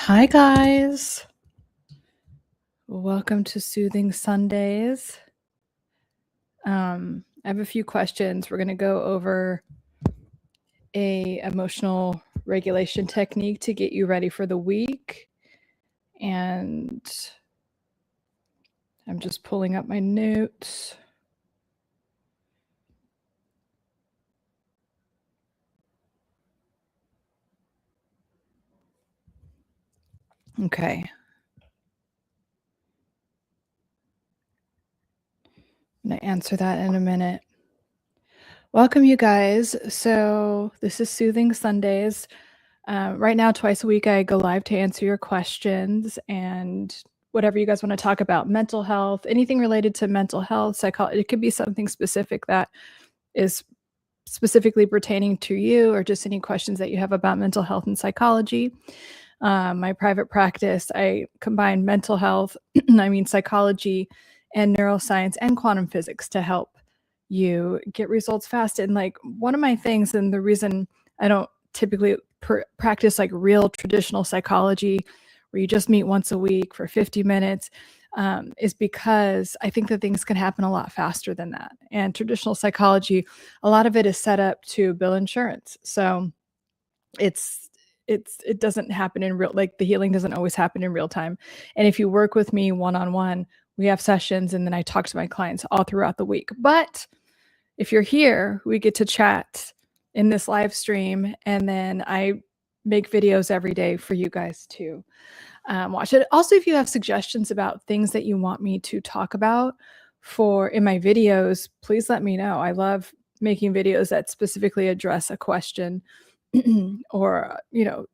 Hi, guys. Welcome to Soothing Sundays. I have a few questions. We're going to go over a emotional regulation technique to get you ready for the week. And I'm just pulling up my notes. Okay. I'm going to answer that in a minute. Welcome, you guys. So this is Soothing Sundays. Right now, twice a week, I go live to answer your questions and whatever you guys want to talk about, mental health, anything related to mental health, psychology. It could be something specific that is specifically pertaining to you, or just any questions that you have about mental health and psychology. My private practice, I combine mental health, psychology and neuroscience and quantum physics to help you get results fast. And like one of my things, and the reason I don't typically practice like real traditional psychology where you just meet once a week for 50 minutes is because I think that things can happen a lot faster than that. And traditional psychology, a lot of it is set up to bill insurance. So it doesn't happen in real, like the healing doesn't always happen in real time. And if you work with me one-on-one, we have sessions and then I talk to my clients all throughout the week. But if you're here, we get to chat in this live stream, and then I make videos every day for you guys to watch it. Also, if you have suggestions about things that you want me to talk about in my videos, please let me know. I love making videos that specifically address a question or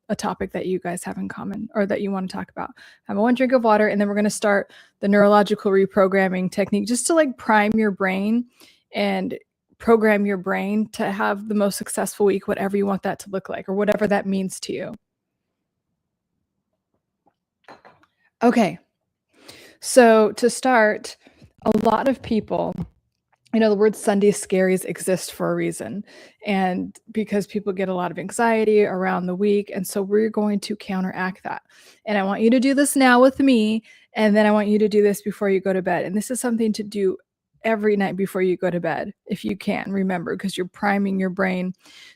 a topic that you guys have in common or that you want to talk about. Have one drink of water, and then we're going to start the neurological reprogramming technique just to like prime your brain and program your brain to have the most successful week, whatever you want that to look like or whatever that means to you. Okay, so to start, a lot of people, the word Sunday scaries exist for a reason, and because people get a lot of anxiety around the week. And so we're going to counteract that. And I want you to do this now with me, and then I want you to do this before you go to bed. And this is something to do every night before you go to bed, if you can, remember, because you're priming your brain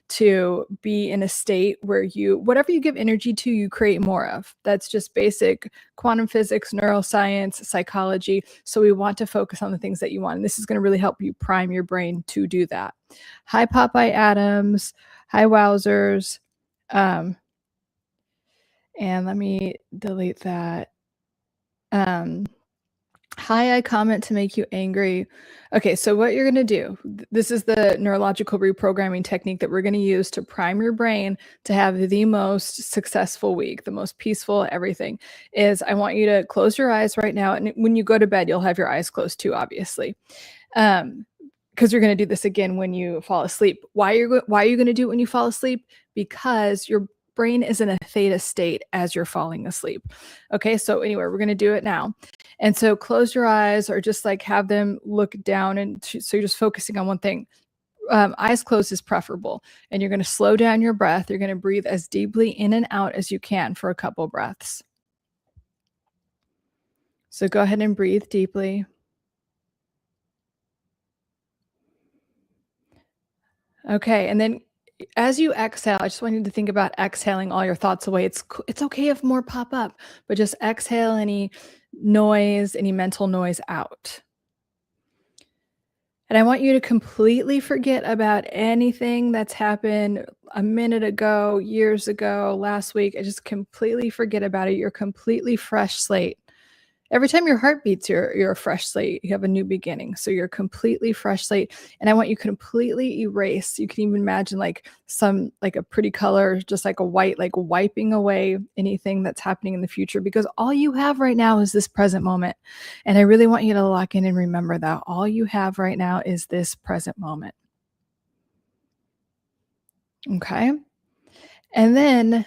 to be in a state where whatever you give energy to, you create more of. That's just basic quantum physics, neuroscience, psychology. So we want to focus on the things that you want. And this is going to really help you prime your brain to do that. Hi, Popeye Adams. Hi, Wowzers. And let me delete that. Hi, I comment to make you angry. Okay, so what you're going to do, this is the neurological reprogramming technique that we're going to use to prime your brain to have the most successful week, the most peaceful, everything, is I want you to close your eyes right now. And when you go to bed, you'll have your eyes closed too, obviously. Because you're going to do this again when you fall asleep. Why are you going to do it when you fall asleep? Because your brain is in a theta state as you're falling asleep. Okay, so anyway, we're going to do it now. And so close your eyes, or just like have them look down, and so you're just focusing on one thing. Eyes closed is preferable. And you're going to slow down your breath. You're going to breathe as deeply in and out as you can for a couple breaths. So go ahead and breathe deeply. Okay, and then as you exhale, I just want you to think about exhaling all your thoughts away. It's okay if more pop up, but just exhale any noise, any mental noise out. And I want you to completely forget about anything that's happened a minute ago, years ago, last week. I just completely forget about it. You're a completely fresh slate. Every time your heart beats, you're a fresh slate. You have a new beginning. So you're a completely fresh slate. And I want you completely erase. You can even imagine like a pretty color, just like a white, like wiping away anything that's happening in the future, because all you have right now is this present moment. And I really want you to lock in and remember that all you have right now is this present moment. Okay. And then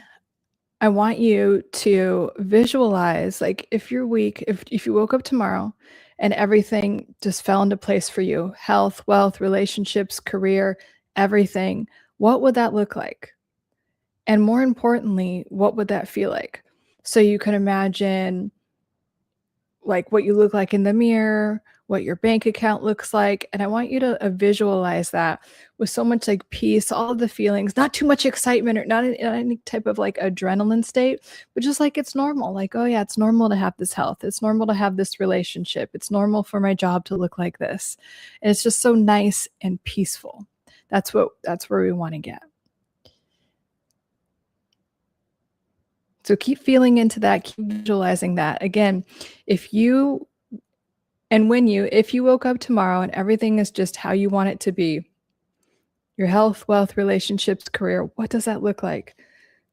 I want you to visualize, like if you're weak, if you woke up tomorrow and everything just fell into place for you, health, wealth, relationships, career, everything, what would that look like? And more importantly, what would that feel like? So you can imagine like what you look like in the mirror, what your bank account looks like. And I want you to visualize that with so much like peace, all of the feelings, not too much excitement or not in any type of like adrenaline state, but just like it's normal. Like, oh yeah, it's normal to have this health. It's normal to have this relationship. It's normal for my job to look like this. And it's just so nice and peaceful. That's where we want to get. So keep feeling into that, keep visualizing that. Again, if you woke up tomorrow and everything is just how you want it to be, your health, wealth, relationships, career, what does that look like?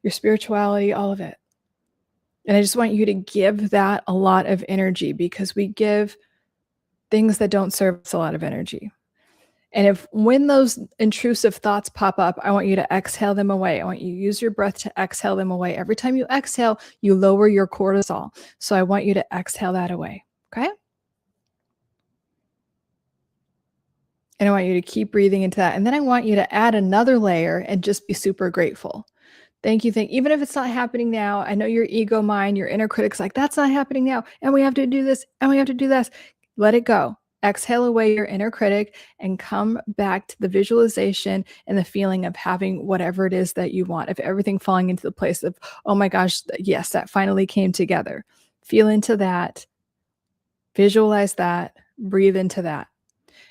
Your spirituality, all of it. And I just want you to give that a lot of energy because we give things that don't serve us a lot of energy. And when those intrusive thoughts pop up, I want you to exhale them away. I want you to use your breath to exhale them away. Every time you exhale, you lower your cortisol. So I want you to exhale that away. Okay? And I want you to keep breathing into that. And then I want you to add another layer and just be super grateful. Thank you. Even if it's not happening now, I know your ego mind, your inner critic's like, that's not happening now. And we have to do this and we have to do this. Let it go. Exhale away your inner critic and come back to the visualization and the feeling of having whatever it is that you want, of everything falling into the place of, oh my gosh, yes, that finally came together. Feel into that, visualize that, breathe into that.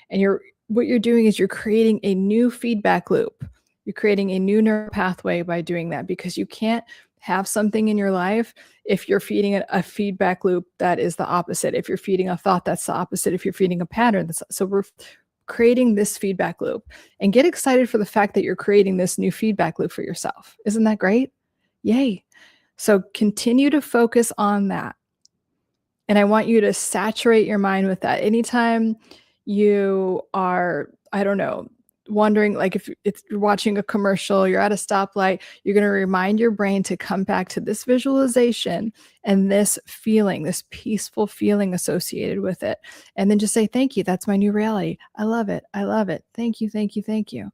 And what you're doing is you're creating a new feedback loop. You're creating a new neural pathway by doing that because you can't have something in your life if you're feeding a feedback loop that is the opposite. If you're feeding a thought, that's the opposite. If you're feeding a pattern, so we're creating this feedback loop. And get excited for the fact that you're creating this new feedback loop for yourself. Isn't that great? Yay. So continue to focus on that. And I want you to saturate your mind with that. Anytime you are, I don't know, wondering, like if you're watching a commercial, you're at a stoplight, you're going to remind your brain to come back to this visualization and this feeling, this peaceful feeling associated with it. And then just say, thank you. That's my new reality. I love it. I love it. Thank you. Thank you. Thank you.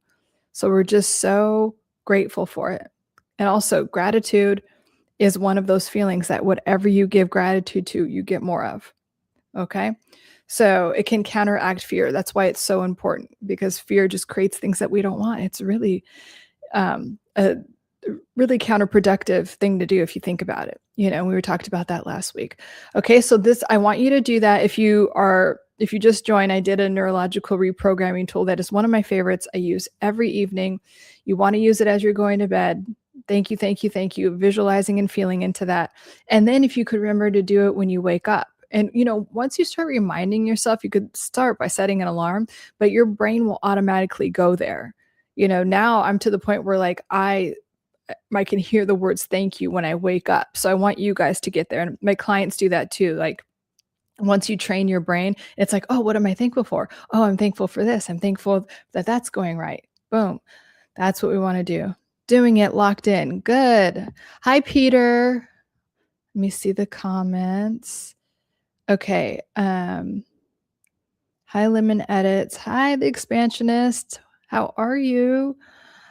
So we're just so grateful for it. And also gratitude is one of those feelings that whatever you give gratitude to, you get more of. Okay. So it can counteract fear. That's why it's so important, because fear just creates things that we don't want. It's really a really counterproductive thing to do if you think about it. We were talking about that last week. Okay. So I want you to do that. If you just joined, I did a neurological reprogramming tool that is one of my favorites. I use every evening. You want to use it as you're going to bed. Thank you, thank you, thank you. Visualizing and feeling into that. And then if you could remember to do it when you wake up. And, once you start reminding yourself, you could start by setting an alarm, but your brain will automatically go there. Now I'm to the point where like I can hear the words thank you when I wake up. So I want you guys to get there. And my clients do that too. Like once you train your brain, it's like, oh, what am I thankful for? Oh, I'm thankful for this. I'm thankful that that's going right. Boom. That's what we want to do. Doing it, locked in. Good. Hi, Peter. Let me see the comments. Okay. Hi, Lemon Edits. Hi, The Expansionist. How are you?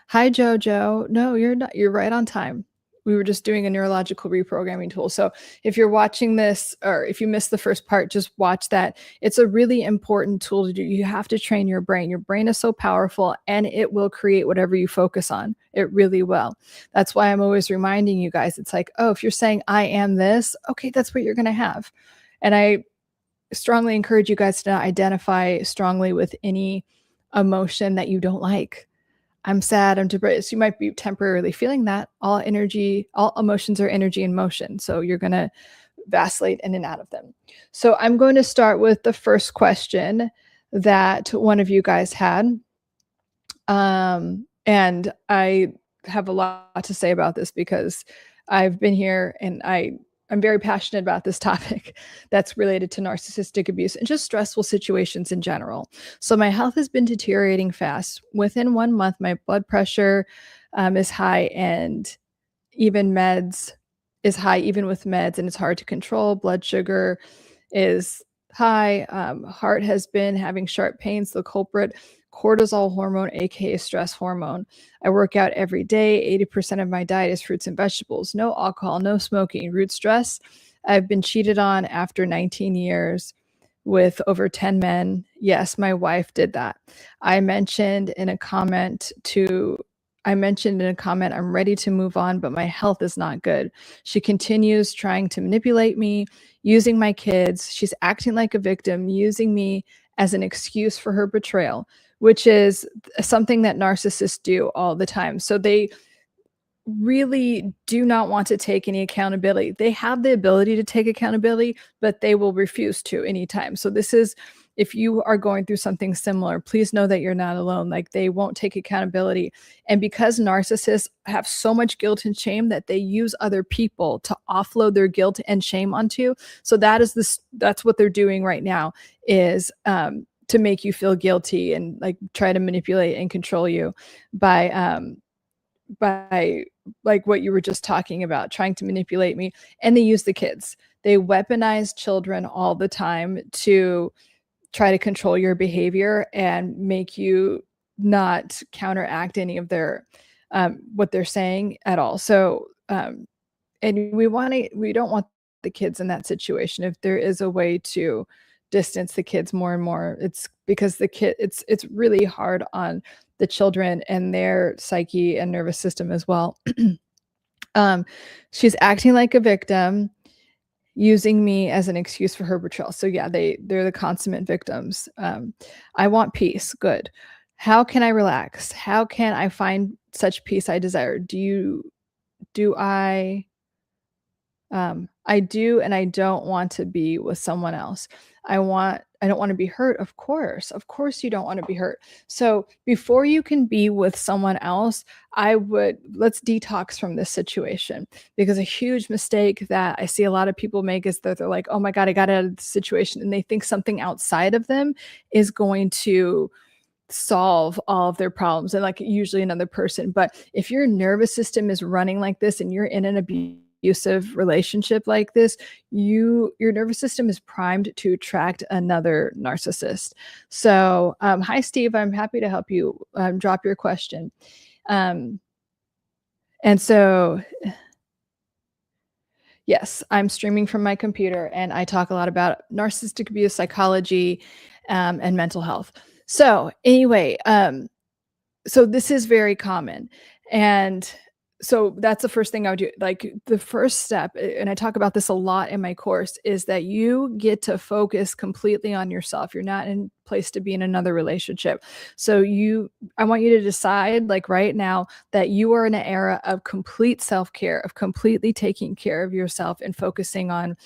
Hi, Jojo. No, you're not. You're right on time. We were just doing a neurological reprogramming tool. So if you're watching this, or if you missed the first part, just watch that. It's a really important tool to do. You have to train your brain. Your brain is so powerful and it will create whatever you focus on. It really will. That's why I'm always reminding you guys. It's like, oh, if you're saying I am this, okay, that's what you're going to have. And I strongly encourage you guys to identify strongly with any emotion that you don't like. I'm sad, I'm depressed. You might be temporarily feeling that. All emotions are energy in motion. So you're going to vacillate in and out of them. So I'm going to start with the first question that one of you guys had. And I have a lot to say about this because I've been here and I'm very passionate about this topic that's related to narcissistic abuse and just stressful situations in general. So my health has been deteriorating fast. Within 1 month, my blood pressure is high, and even meds is high, even with meds, and it's hard to control. Blood sugar is high. Heart has been having sharp pains. The culprit cortisol hormone, aka stress hormone. I work out every day. 80% of my diet is fruits and vegetables. No alcohol, no smoking. Root stress. I've been cheated on after 19 years with over 10 men. Yes, my wife did that. I mentioned in a comment, I'm ready to move on, but my health is not good. She continues trying to manipulate me, using my kids. She's acting like a victim, using me as an excuse for her betrayal, which is something that narcissists do all the time. So they really do not want to take any accountability. They have the ability to take accountability, but they will refuse to anytime. So this is, if you are going through something similar, please know that you're not alone. Like, they won't take accountability. And because narcissists have so much guilt and shame, that they use other people to offload their guilt and shame onto. So that's what they're doing right now, is to make you feel guilty and like try to manipulate and control you by like what you were just talking about, trying to manipulate me. And they use the kids. They weaponize children all the time to try to control your behavior and make you not counteract any of their what they're saying at all. So and we don't want the kids in that situation. If there is a way to distance the kids more and more, it's because it's really hard on the children and their psyche and nervous system as well. She's acting like a victim, using me as an excuse for her betrayal. So yeah, they're the consummate victims. I want peace. Good. How can I relax? How can I find such peace I desire? I do, and I don't want to be with someone else. I don't want to be hurt. Of course you don't want to be hurt. So before you can be with someone else, let's detox from this situation, because a huge mistake that I see a lot of people make is that they're like, oh my God, I got out of the situation. And they think something outside of them is going to solve all of their problems, and like usually another person. But if your nervous system is running like this and you're in an abusive relationship like this, your nervous system is primed to attract another narcissist. So hi Steve, I'm happy to help you drop your question. And so yes, I'm streaming from my computer, and I talk a lot about narcissistic abuse, psychology, and mental health. So anyway, so this is very common. And so that's the first thing I would do. Like, the first step, and I talk about this a lot in my course, is that you get to focus completely on yourself. You're not in place to be in another relationship. So I want you to decide, like right now, that you are in an era of complete self-care, of completely taking care of yourself and focusing on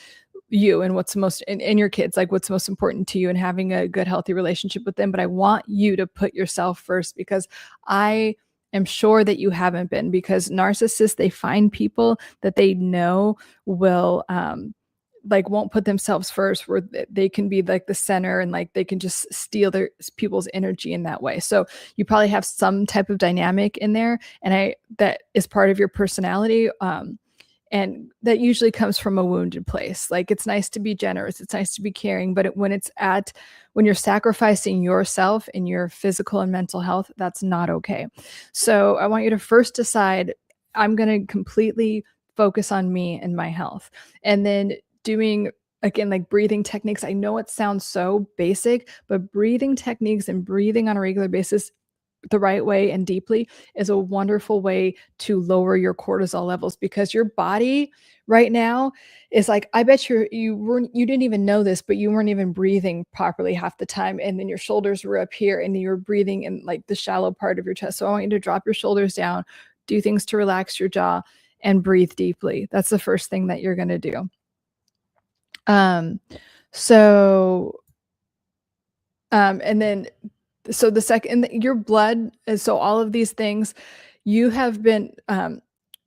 you and what's most in your kids, like what's most important to you, and having a good, healthy relationship with them. But I want you to put yourself first, because I am sure that you haven't been, because narcissists, they find people that they know will like won't put themselves first, where they can be like the center, and like they can just steal their people's energy in that way. So you probably have some type of dynamic in there, and that is part of your personality. And that usually comes from a wounded place. Like, it's nice to be generous, it's nice to be caring, but when you're sacrificing yourself and your physical and mental health, that's not okay. So I want you to first decide, I'm going to completely focus on me and my health. And then doing, again, like breathing techniques. I know it sounds so basic, but breathing techniques and breathing on a regular basis the right way and deeply is a wonderful way to lower your cortisol levels, because your body right now is like, I bet you didn't even know this, but you weren't even breathing properly half the time. And then your shoulders were up here and you're breathing in like the shallow part of your chest. So I want you to drop your shoulders down, do things to relax your jaw, and breathe deeply. That's the first thing that you're going to do. And then so the second, your blood, so all of these things, you have been,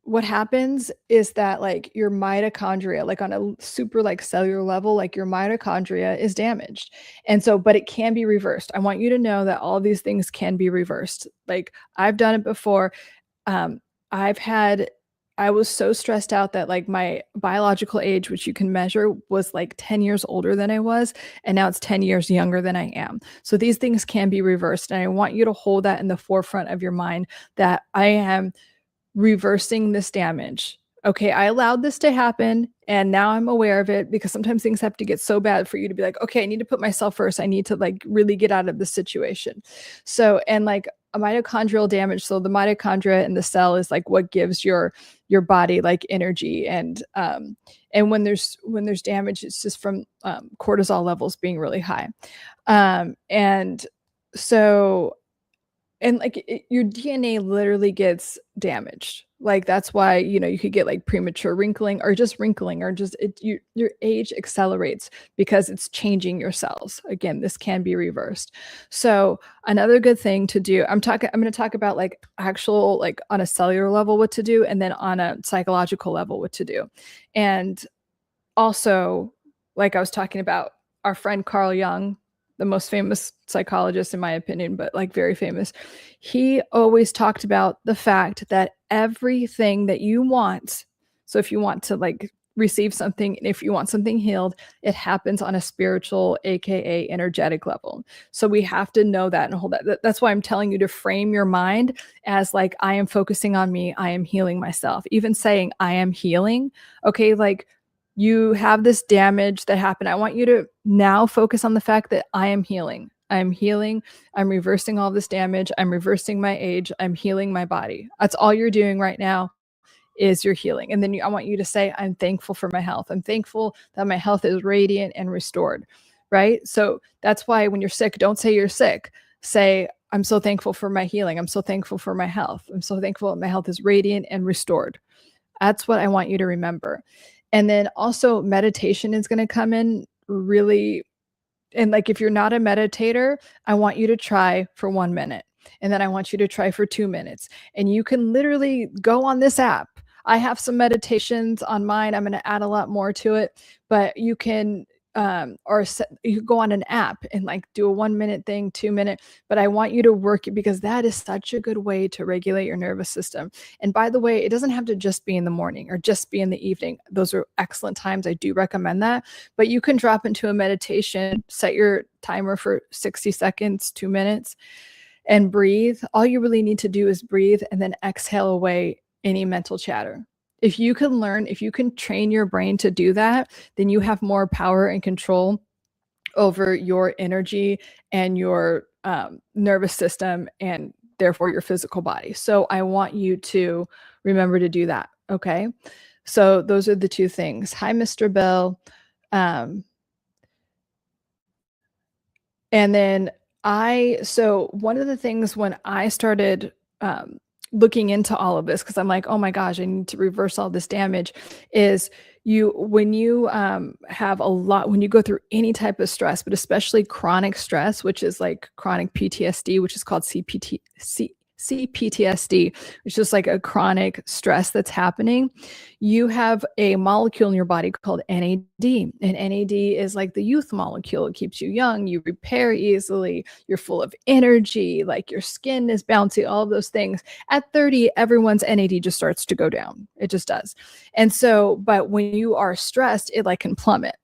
what happens is that like your mitochondria, like on a super like cellular level, like your mitochondria is damaged. And so, but it can be reversed. I want you to know that all these things can be reversed. Like, I've done it before. I've had I was so stressed out that like my biological age, which you can measure, was like 10 years older than I was. And now it's 10 years younger than I am. So these things can be reversed. And I want you to hold that in the forefront of your mind that I am reversing this damage. Okay, I allowed this to happen and now I'm aware of it because sometimes things have to get so bad for you to be like, okay, I need to put myself first. I need to like really get out of the situation. So, and like a mitochondrial damage, so the mitochondria in the cell is like what gives your body like energy and when there's damage, it's just from cortisol levels being really high. And so and like your DNA literally gets damaged. Like that's why you could get like premature wrinkling or just wrinkling or just your age accelerates because it's changing your cells. Again, this can be reversed. So another good thing to do, I'm going to talk about like actual like on a cellular level what to do and then on a psychological level what to do. And also, like I was talking about, our friend Carl Jung, the most famous psychologist in my opinion, but like very famous, he always talked about the fact that everything that you want, so if you want to like receive something, if you want something healed, it happens on a spiritual, aka energetic level. So we have to know that and hold that. That's why I'm telling you to frame your mind as like, I am focusing on me, I am healing myself. Even saying I am healing, okay, like you have this damage that happened. I want you to now focus on the fact that I am healing. I'm healing. I'm reversing all this damage. I'm reversing my age. I'm healing my body. That's all you're doing right now is you're healing. And then I want you to say, I'm thankful for my health. I'm thankful that my health is radiant and restored, right? So that's why when you're sick, don't say you're sick. Say, I'm so thankful for my healing. I'm so thankful for my health. I'm so thankful that my health is radiant and restored. That's what I want you to remember. And then also meditation is going to come in really. And like if you're not a meditator, I want you to try for 1 minute. And then I want you to try for 2 minutes. And you can literally go on this app. I have some meditations on mine. I'm going to add a lot more to it, but you can you go on an app and like do a 1 minute thing, 2 minute, but I want you to work it because that is such a good way to regulate your nervous system. And by the way, it doesn't have to just be in the morning or just be in the evening. Those are excellent times. I do recommend that, but you can drop into a meditation, set your timer for 60 seconds, 2 minutes, and breathe. All you really need to do is breathe and then exhale away any mental chatter. If you can train your brain to do that, then you have more power and control over your energy and your nervous system and therefore your physical body. So I want you to remember to do that. Okay. So those are the two things. Hi, Mr. Bell. And then so one of the things when I started looking into all of this, because I'm like, oh my gosh, I need to reverse all this damage, is when you when you go through any type of stress, but especially chronic stress, which is like chronic PTSD, which is called CPTSD, which is like a chronic stress that's happening, you have a molecule in your body called NAD. And NAD is like the youth molecule. It keeps you young, you repair easily, you're full of energy, like your skin is bouncy, all of those things. At 30, everyone's NAD just starts to go down. It just does. And so, but when you are stressed, it like can plummet.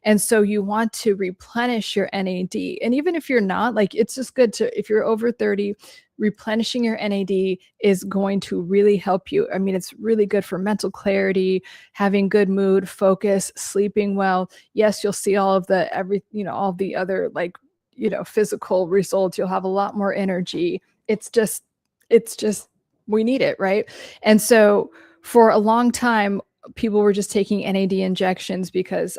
And so you want to replenish your NAD. And even if you're not, like, it's just good to, if you're over 30, replenishing your NAD is going to really help you. I mean, it's really good for mental clarity, having good mood, focus, sleeping well. Yes, you'll see all of the all the other like, physical results. You'll have a lot more energy. It's just we need it, right? And so for a long time, people were just taking NAD injections because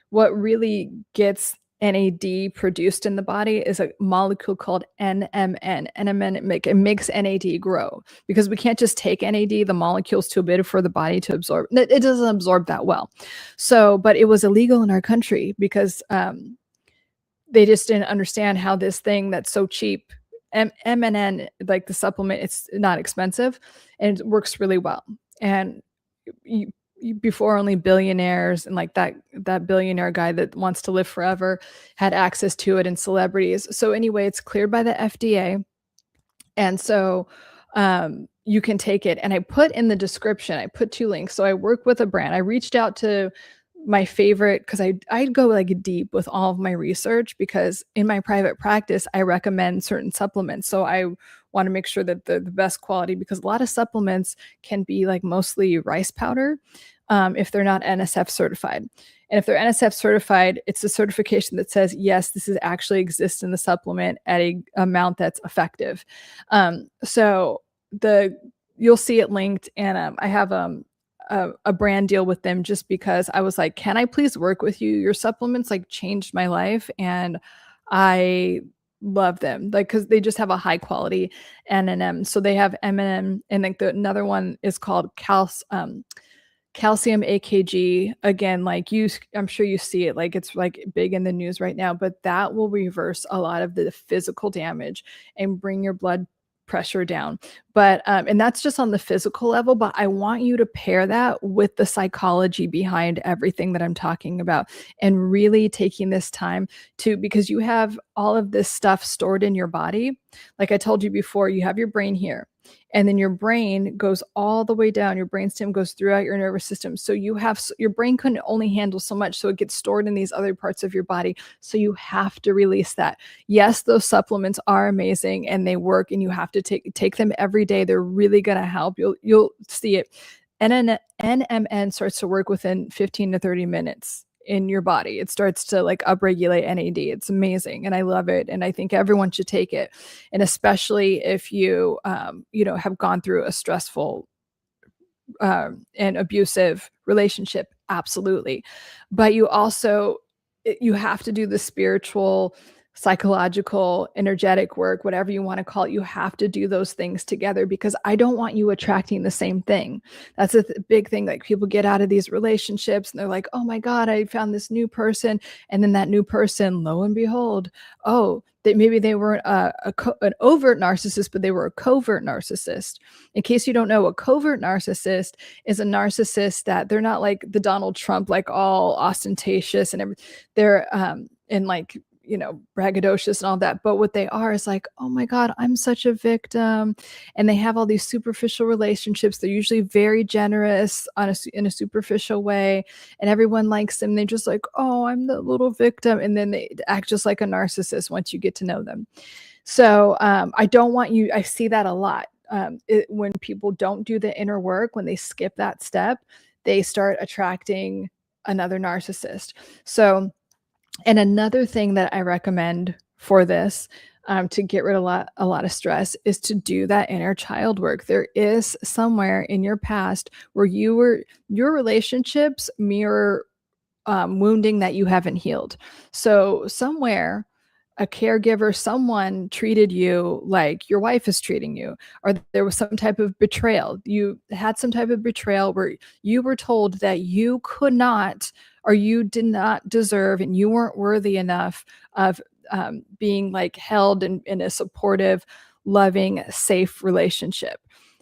what really gets NAD produced in the body is a molecule called NMN. NMN it makes NAD grow because we can't just take NAD. The molecule's too big for the body to absorb. It doesn't absorb that well. So, but it was illegal in our country because they just didn't understand how this thing that's so cheap, MNN, like the supplement, it's not expensive and it works really well. And before only billionaires and like that billionaire guy that wants to live forever had access to it, and celebrities. So anyway, it's cleared by the FDA. And so you can take it. And I put in the description, I put 2 links. So I work with a brand. I reached out to my favorite because I'd go like deep with all of my research because in my private practice, I recommend certain supplements. So I want to make sure that they're the best quality because a lot of supplements can be like mostly rice powder if they're not NSF certified. And if they're NSF certified, it's a certification that says, yes, this is actually exists in the supplement at a amount that's effective. So you'll see it linked, and I have a brand deal with them just because I was like, can I please work with you? Your supplements like changed my life, and I love them like because they just have a high quality NNM. So they have M&M, and like another one is called calcium AKG. Again, like I'm sure you see it, like it's like big in the news right now, but that will reverse a lot of the physical damage and bring your blood pressure down. But and that's just on the physical level, but I want you to pair that with the psychology behind everything that I'm talking about and really taking this time to, because you have all of this stuff stored in your body. Like I told you before, you have your brain here, and then your brain goes all the way down. Your brainstem goes throughout your nervous system. So your brain couldn't only handle so much, so it gets stored in these other parts of your body. So you have to release that. Yes, those supplements are amazing and they work, and you have to take them every day. They're really going to help. You'll see it. NMN starts to work within 15 to 30 minutes in your body. It starts to like upregulate NAD. It's amazing, and I love it, and I think everyone should take it, and especially if you have gone through a stressful and abusive relationship. Absolutely. But you have to do the spiritual, psychological, energetic work, whatever you want to call it. You have to do those things together because I don't want you attracting the same thing. That's a big thing. Like people get out of these relationships and they're like, oh my God, I found this new person. And then that new person, lo and behold, maybe they weren't an overt narcissist, but they were a covert narcissist. In case you don't know, a covert narcissist is a narcissist that they're not like the Donald Trump, like all ostentatious and everything. They're in like, braggadocious and all that. But what they are is like, oh my God, I'm such a victim. And they have all these superficial relationships. They're usually very generous in a superficial way. And everyone likes them. They're just like, oh, I'm the little victim. And then they act just like a narcissist once you get to know them. So I don't want you, I see that a lot. When people don't do the inner work, when they skip that step, they start attracting another narcissist. So, and another thing that I recommend for this, to get rid of a lot of stress, is to do that inner child work. There is somewhere in your past where your relationships mirror wounding that you haven't healed. So somewhere a caregiver, someone treated you like your wife is treating you, or there was some type of betrayal. You had some type of betrayal where you were told that you could not, or you did not deserve, and you weren't worthy enough of being like held in a supportive, loving, safe relationship.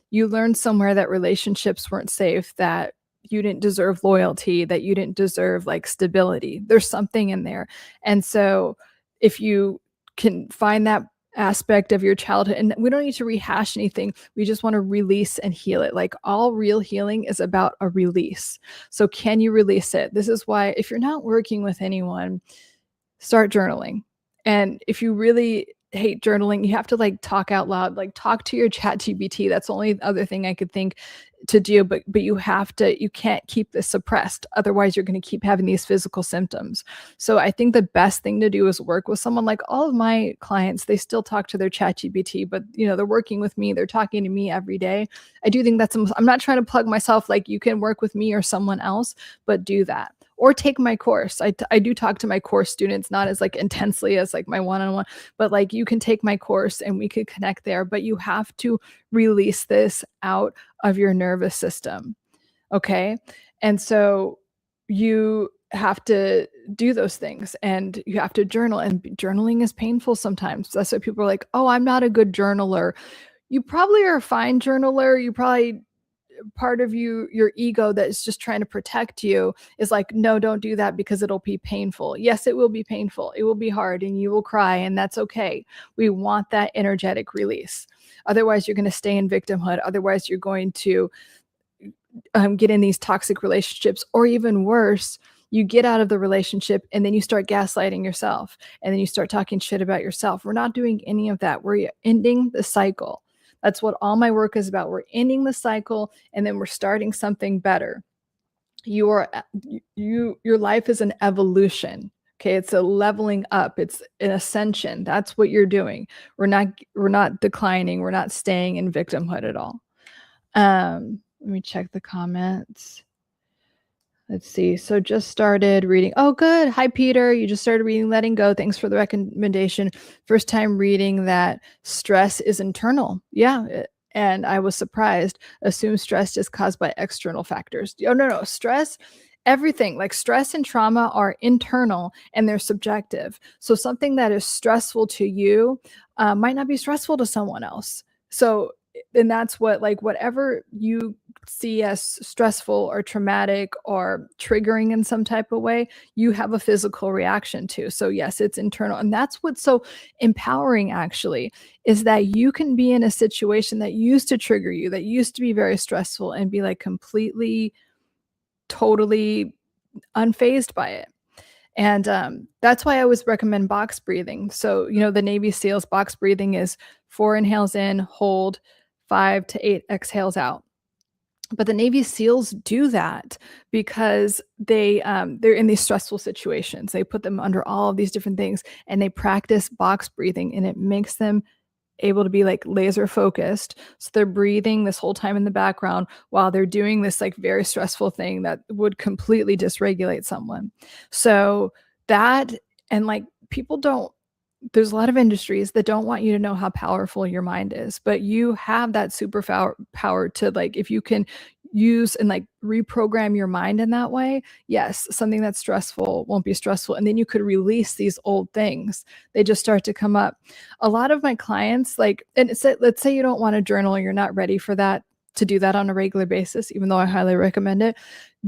You learned somewhere that relationships weren't safe, that you didn't deserve loyalty, that you didn't deserve like stability. There's something in there. And so if you can find that aspect of your childhood, and we don't need to rehash anything, we just want to release and heal it. Like all real healing is about a release. So can you release it? This is why if you're not working with anyone, start journaling. And if you really hate journaling, you have to like talk out loud, like talk to your chat GPT. That's the only other thing I could think to do, but you can't keep this suppressed. Otherwise you're going to keep having these physical symptoms. So I think the best thing to do is work with someone. Like all of my clients, they still talk to their chat GPT, but they're working with me. They're talking to me every day. I do think I'm not trying to plug myself. Like you can work with me or someone else, but do that. Or take my course. I do talk to my course students, not as like intensely as like my one-on-one, but like you can take my course and we could connect there. But you have to release this out of your nervous system. Okay. And so you have to do those things, and you have to journal, and journaling is painful sometimes. That's why people are like, oh, I'm not a good journaler. You probably are a fine journaler. You probably part of you, your ego that is just trying to protect you is like, no, don't do that because it'll be painful. Yes, it will be painful. It will be hard and you will cry, and that's okay. We want that energetic release. Otherwise, you're going to stay in victimhood. Otherwise, you're going to get in these toxic relationships, or even worse, you get out of the relationship and then you start gaslighting yourself, and then you start talking shit about yourself. We're not doing any of that. We're ending the cycle. That's what all my work is about. We're ending the cycle, and then we're starting something better. Your life is an evolution. Okay, it's a leveling up. It's an ascension. That's what you're doing. We're not declining. We're not staying in victimhood at all. Let me check the comments. Let's see. So just started reading. Oh, good. Hi, Peter. You just started reading Letting Go. Thanks for the recommendation. First time reading that stress is internal. Yeah. And I was surprised. Assume stress is caused by external factors. Oh, no. Stress, everything like stress and trauma are internal and they're subjective. So something that is stressful to you might not be stressful to someone else. So, and that's what, like, whatever you see as stressful or traumatic or triggering in some type of way, you have a physical reaction to. So yes, it's internal. And that's what's so empowering, actually, is that you can be in a situation that used to trigger you, that used to be very stressful, and be like completely, totally unfazed by it. And that's why I always recommend box breathing. So, the Navy SEALs box breathing is 4 inhales in, hold, 5 to 8 exhales out. But the Navy SEALs do that because they're in these stressful situations. They put them under all of these different things, and they practice box breathing, and it makes them able to be like laser focused. So they're breathing this whole time in the background while they're doing this like very stressful thing that would completely dysregulate someone. So that, and like, people don't, there's a lot of industries that don't want you to know how powerful your mind is, but you have that super power to, like, if you can use and like reprogram your mind in that way, yes, something that's stressful won't be stressful. And then you could release these old things. They just start to come up. A lot of my clients, like, and let's say you don't want to journal, you're not ready for that, to do that on a regular basis, even though I highly recommend it.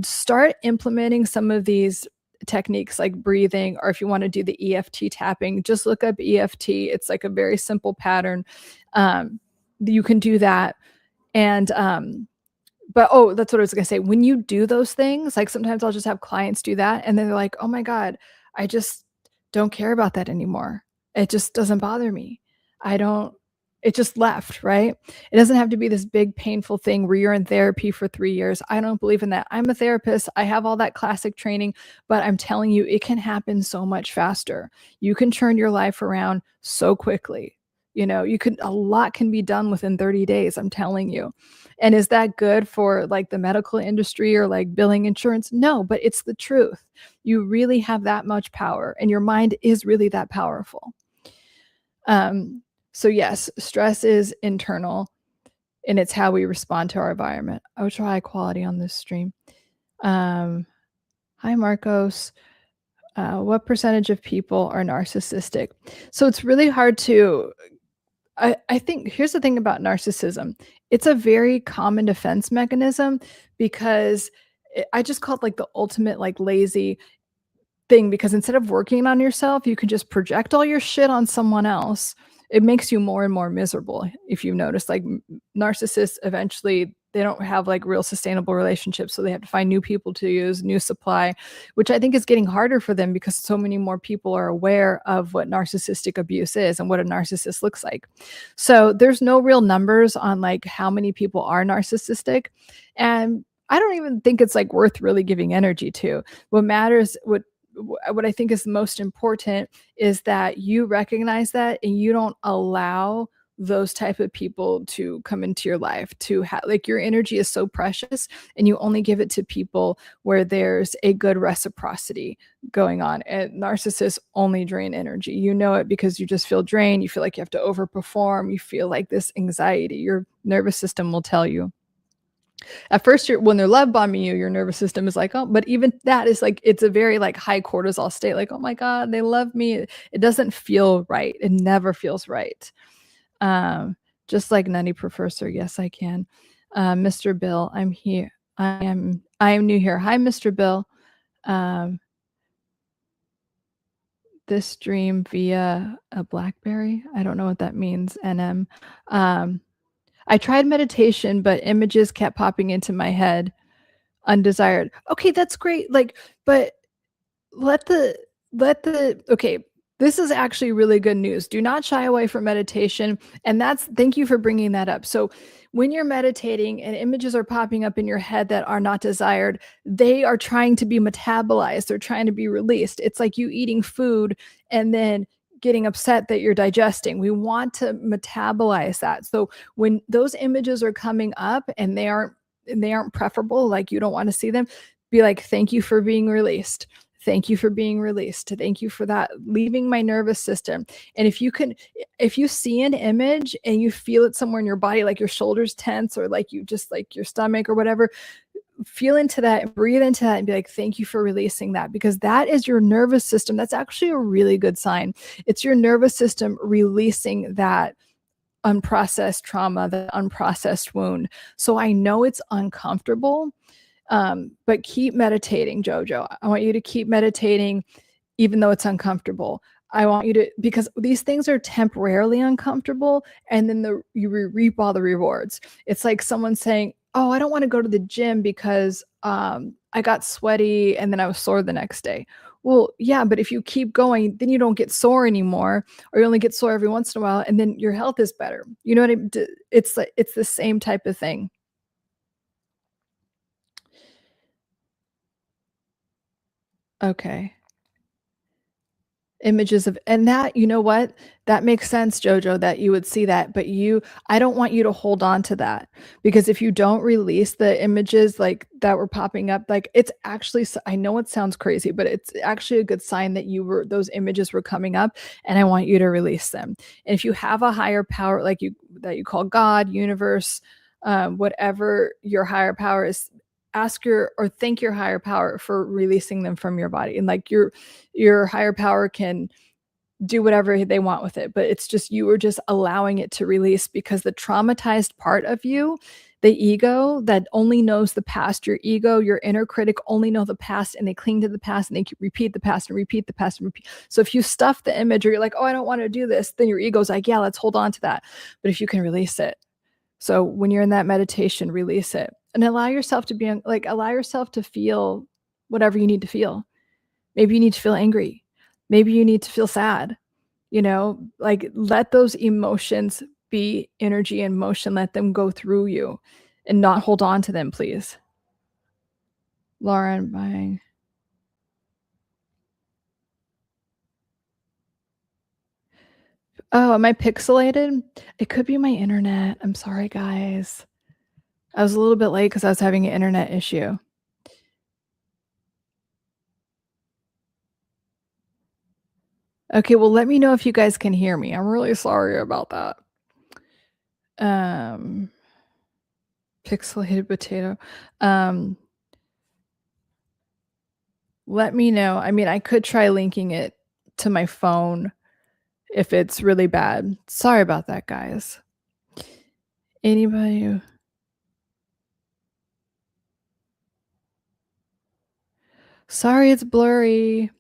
Start implementing some of these techniques like breathing, or if you want to do the EFT tapping, just look up EFT. It's like a very simple pattern. You can do that. And but that's what I was gonna say. When you do those things, like sometimes I'll just have clients do that, and then they're like, oh my God, I just don't care about that anymore. It just doesn't bother me. It just left, right? It doesn't have to be this big painful thing where you're in therapy for 3 years. I don't believe in that. I'm a therapist. I have all that classic training, but I'm telling you, it can happen so much faster. You can turn your life around so quickly. A lot can be done within 30 days, I'm telling you. And is that good for like the medical industry or like billing insurance? No, but it's the truth. You really have that much power, and your mind is really that powerful. So yes, stress is internal, and it's how we respond to our environment. Ultra high quality on this stream. Hi, Marcos. What percentage of people are narcissistic? So it's really hard to, I think here's the thing about narcissism. It's a very common defense mechanism, because I just call it like the ultimate like lazy thing, because instead of working on yourself, you can just project all your shit on someone else. It makes you more and more miserable. If you've noticed, like, narcissists eventually, they don't have like real sustainable relationships, so they have to find new people to use, new supply, which I think is getting harder for them because so many more people are aware of what narcissistic abuse is and what a narcissist looks like. So there's no real numbers on like how many people are narcissistic, and I don't even think it's like worth really giving energy to. What matters, what I think is most important, is that you recognize that and you don't allow those type of people to come into your life, to have, like, your energy is so precious, and you only give it to people where there's a good reciprocity going on. And narcissists only drain energy. You know it because you just feel drained. You feel like you have to overperform. You feel like this anxiety. Your nervous system will tell you. At first, when they're love bombing you, your nervous system is like, oh, but even that is like, it's a very like high cortisol state. Like, oh my God, they love me. It doesn't feel right. It never feels right. Just like Nutty Professor. Yes, I can. Mr. Bill, I'm here. I am new here. Hi, Mr. Bill. Um, this stream via a BlackBerry. I don't know what that means. NM. I tried meditation, but images kept popping into my head. Undesired. Okay, that's great. Like, but let the okay, this is actually really good news. Do not shy away from meditation. And thank you for bringing that up. So when you're meditating and images are popping up in your head that are not desired, they are trying to be metabolized. They're trying to be released. It's like you eating food and then getting upset that you're digesting. We want to metabolize that. So when those images are coming up and they aren't preferable, like you don't want to see them, be like, thank you for being released. Thank you for being released. Thank you for that leaving my nervous system. And if you see an image and you feel it somewhere in your body, like your shoulders tense or like you just like your stomach or whatever, feel into that, breathe into that and be like, thank you for releasing that, because that is your nervous system. That's actually a really good sign. It's your nervous system releasing that unprocessed trauma, the unprocessed wound. So I know it's uncomfortable. But keep meditating, Jojo. I want you to keep meditating, even though it's uncomfortable. I want you to, because these things are temporarily uncomfortable, and then you reap all the rewards. It's like someone saying, oh, I don't want to go to the gym because I got sweaty and then I was sore the next day. Well, yeah, but if you keep going, then you don't get sore anymore, or you only get sore every once in a while, and then your health is better. You know what I mean? It's like, it's the same type of thing. Okay. Images of, and that, you know what? That makes sense, Jojo, that you would see that, but I don't want you to hold on to that, because if you don't release the images like that were popping up, like it's actually, I know it sounds crazy, but it's actually a good sign that those images were coming up, and I want you to release them. And if you have a higher power, like that you call God, universe, whatever your higher power is, thank your higher power for releasing them from your body. And like your higher power can do whatever they want with it, but it's just, you were just allowing it to release, because the traumatized part of you, the ego that only knows the past, your ego, your inner critic only know the past, and they cling to the past, and they repeat the past and repeat the past and repeat. So if you stuff the image, or you're like, oh, I don't want to do this, then your ego's like, yeah, let's hold on to that. But if you can release it, so when you're in that meditation, release it and allow yourself to feel whatever you need to feel. Maybe you need to feel angry. Maybe you need to feel sad. Like let those emotions be energy and motion. Let them go through you and not hold on to them, please. Lauren, bye. Oh, am I pixelated? It could be my internet. I'm sorry, guys. I was a little bit late because I was having an internet issue. Okay, well, let me know if you guys can hear me. I'm really sorry about that. Pixelated potato. Let me know. I mean, I could try linking it to my phone if it's really bad. Sorry about that, guys. Anybody? Sorry, it's blurry.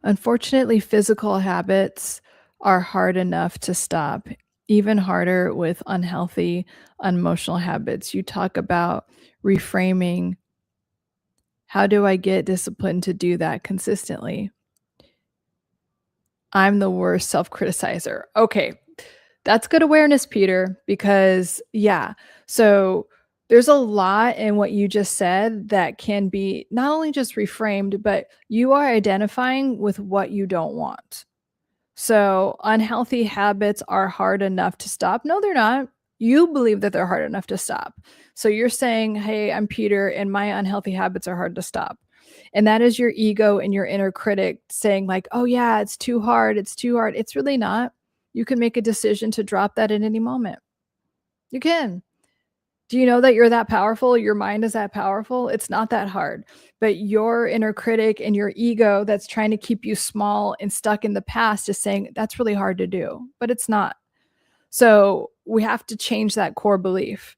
Unfortunately, physical habits are hard enough to stop, even harder with unhealthy, unemotional habits. You talk about reframing. How do I get disciplined to do that consistently? I'm the worst self-criticizer. Okay. That's good awareness, Peter, because yeah. So there's a lot in what you just said that can be not only just reframed, but you are identifying with what you don't want. So unhealthy habits are hard enough to stop. No, they're not. You believe that they're hard enough to stop. So you're saying, hey, I'm Peter and my unhealthy habits are hard to stop. And that is your ego and your inner critic saying like, oh yeah, it's too hard. It's too hard. It's really not. You can make a decision to drop that at any moment. You can. Do you know that you're that powerful? Your mind is that powerful? It's not that hard. But your inner critic and your ego that's trying to keep you small and stuck in the past is saying that's really hard to do, but it's not. So we have to change that core belief.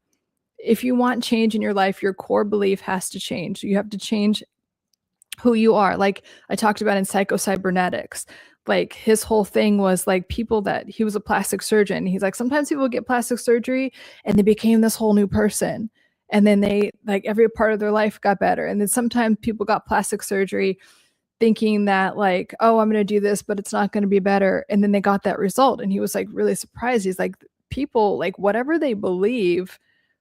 If you want change in your life, your core belief has to change. You have to change who you are. Like I talked about in psychocybernetics, like his whole thing was like people that he was a plastic surgeon. He's like, sometimes people get plastic surgery and they became this whole new person. And then they like every part of their life got better. And then sometimes people got plastic surgery thinking that like, oh, I'm going to do this, but it's not going to be better. And then they got that result. And he was like really surprised. He's like, people, like whatever they believe,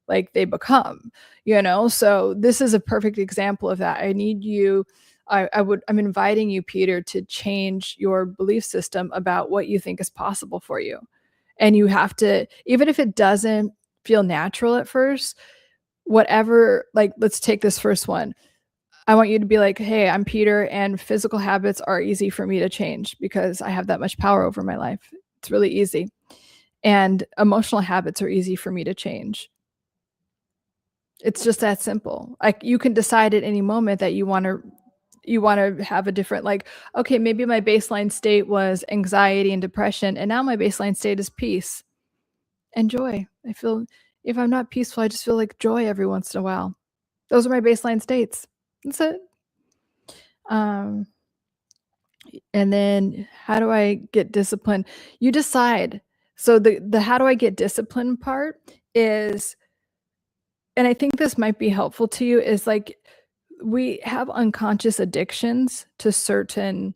like they become, you know? So this is a perfect example of that. I need you. I'm inviting you, Peter, to change your belief system about what you think is possible for you. And you have to, even if it doesn't feel natural at first, whatever, like, let's take this first one. I want you to be like, hey, I'm Peter, and physical habits are easy for me to change because I have that much power over my life. It's really easy. And emotional habits are easy for me to change. It's just that simple. Like you can decide at any moment that you want to have a different, like, okay, maybe my baseline state was anxiety and depression, and now my baseline state is peace and joy. I feel, if I'm not peaceful, I just feel like joy every once in a while. Those are my baseline states. That's it. Um, and then how do I get disciplined? You decide. So the how do I get disciplined part is, and I think this might be helpful to you, is like we have unconscious addictions to certain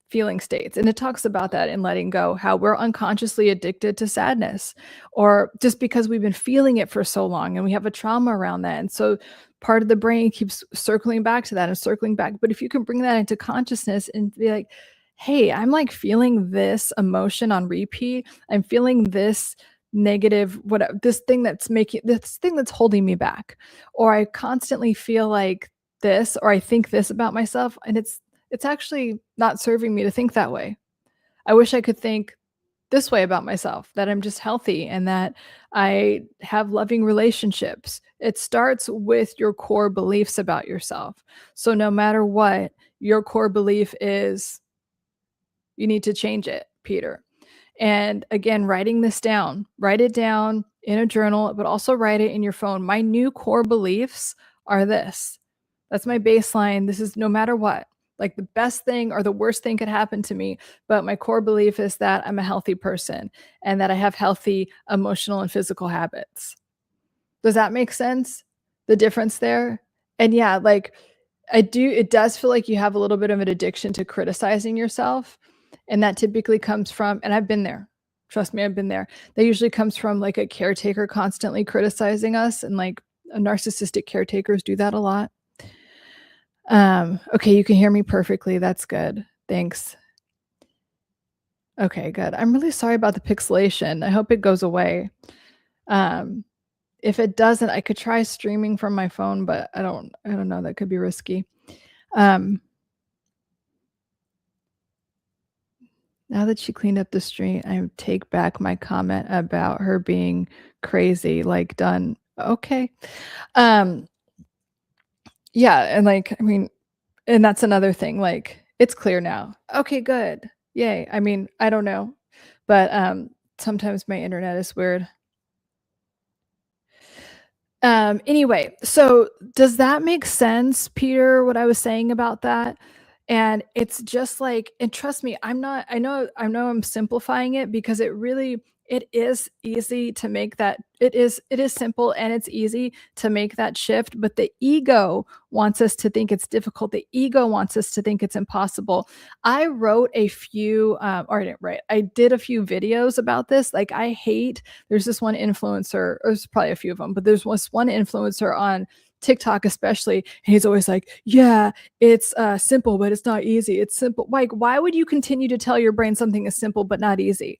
feeling states. And it talks about that in Letting Go, how we're unconsciously addicted to sadness, or just because we've been feeling it for so long and we have a trauma around that. And so part of the brain keeps circling back to that and circling back. But if you can bring that into consciousness and be like, hey, I'm like feeling this emotion on repeat. I'm feeling this negative, whatever, this thing that's holding me back. Or I constantly feel like this, or I think this about myself. And it's actually not serving me to think that way. I wish I could think this way about myself, that I'm just healthy and that I have loving relationships. It starts with your core beliefs about yourself. So no matter what, your core belief is, you need to change it, Peter. And again, writing this down, write it down in a journal, but also write it in your phone. My new core beliefs are this. That's my baseline. This is no matter what. Like the best thing or the worst thing could happen to me, but my core belief is that I'm a healthy person and that I have healthy emotional and physical habits. Does that make sense? The difference there? And yeah, like it does feel like you have a little bit of an addiction to criticizing yourself. And that typically comes from, and I've been there. Trust me, I've been there. That usually comes from like a caretaker constantly criticizing us, and like narcissistic caretakers do that a lot. Okay, you can hear me perfectly. That's good. Thanks. Okay, good. I'm really sorry about the pixelation. I hope it goes away. If it doesn't, I could try streaming from my phone, but I don't know. That could be risky. Now that she cleaned up the street, I take back my comment about her being crazy, like done. Okay. Yeah, and like, I mean, and that's another thing, like it's clear now. Okay, good. Yay. I mean, I don't know. But sometimes my internet is weird. Anyway, so does that make sense, Peter, what I was saying about that? And it's just like, and trust me, I know I'm simplifying it because it is easy to make that, it is simple and it's easy to make that shift, but the ego wants us to think it's difficult. The ego wants us to think it's impossible. I wrote a few, or I didn't write, I did a few videos about this. Like there's this one influencer, or there's probably a few of them, but there's this one influencer on TikTok especially, and he's always like, yeah, it's simple, but it's not easy. It's simple. Like, why would you continue to tell your brain something is simple but not easy?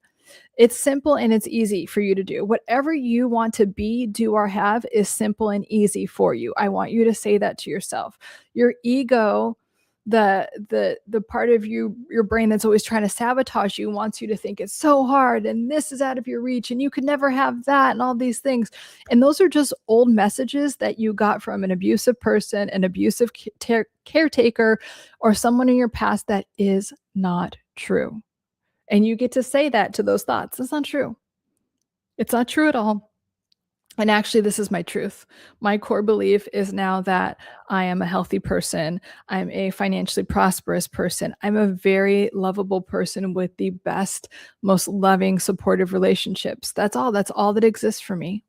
It's simple and it's easy for you to do. Whatever you want to be, do, or have is simple and easy for you. I want you to say that to yourself. Your ego, the part of your brain that's always trying to sabotage you, wants you to think it's so hard and this is out of your reach and you could never have that and all these things. And those are just old messages that you got from an abusive person, an abusive caretaker, or someone in your past that is not true. And you get to say that to those thoughts. That's not true. It's not true at all. And actually, this is my truth. My core belief is now that I am a healthy person. I'm a financially prosperous person. I'm a very lovable person with the best, most loving, supportive relationships. That's all. That's all that exists for me.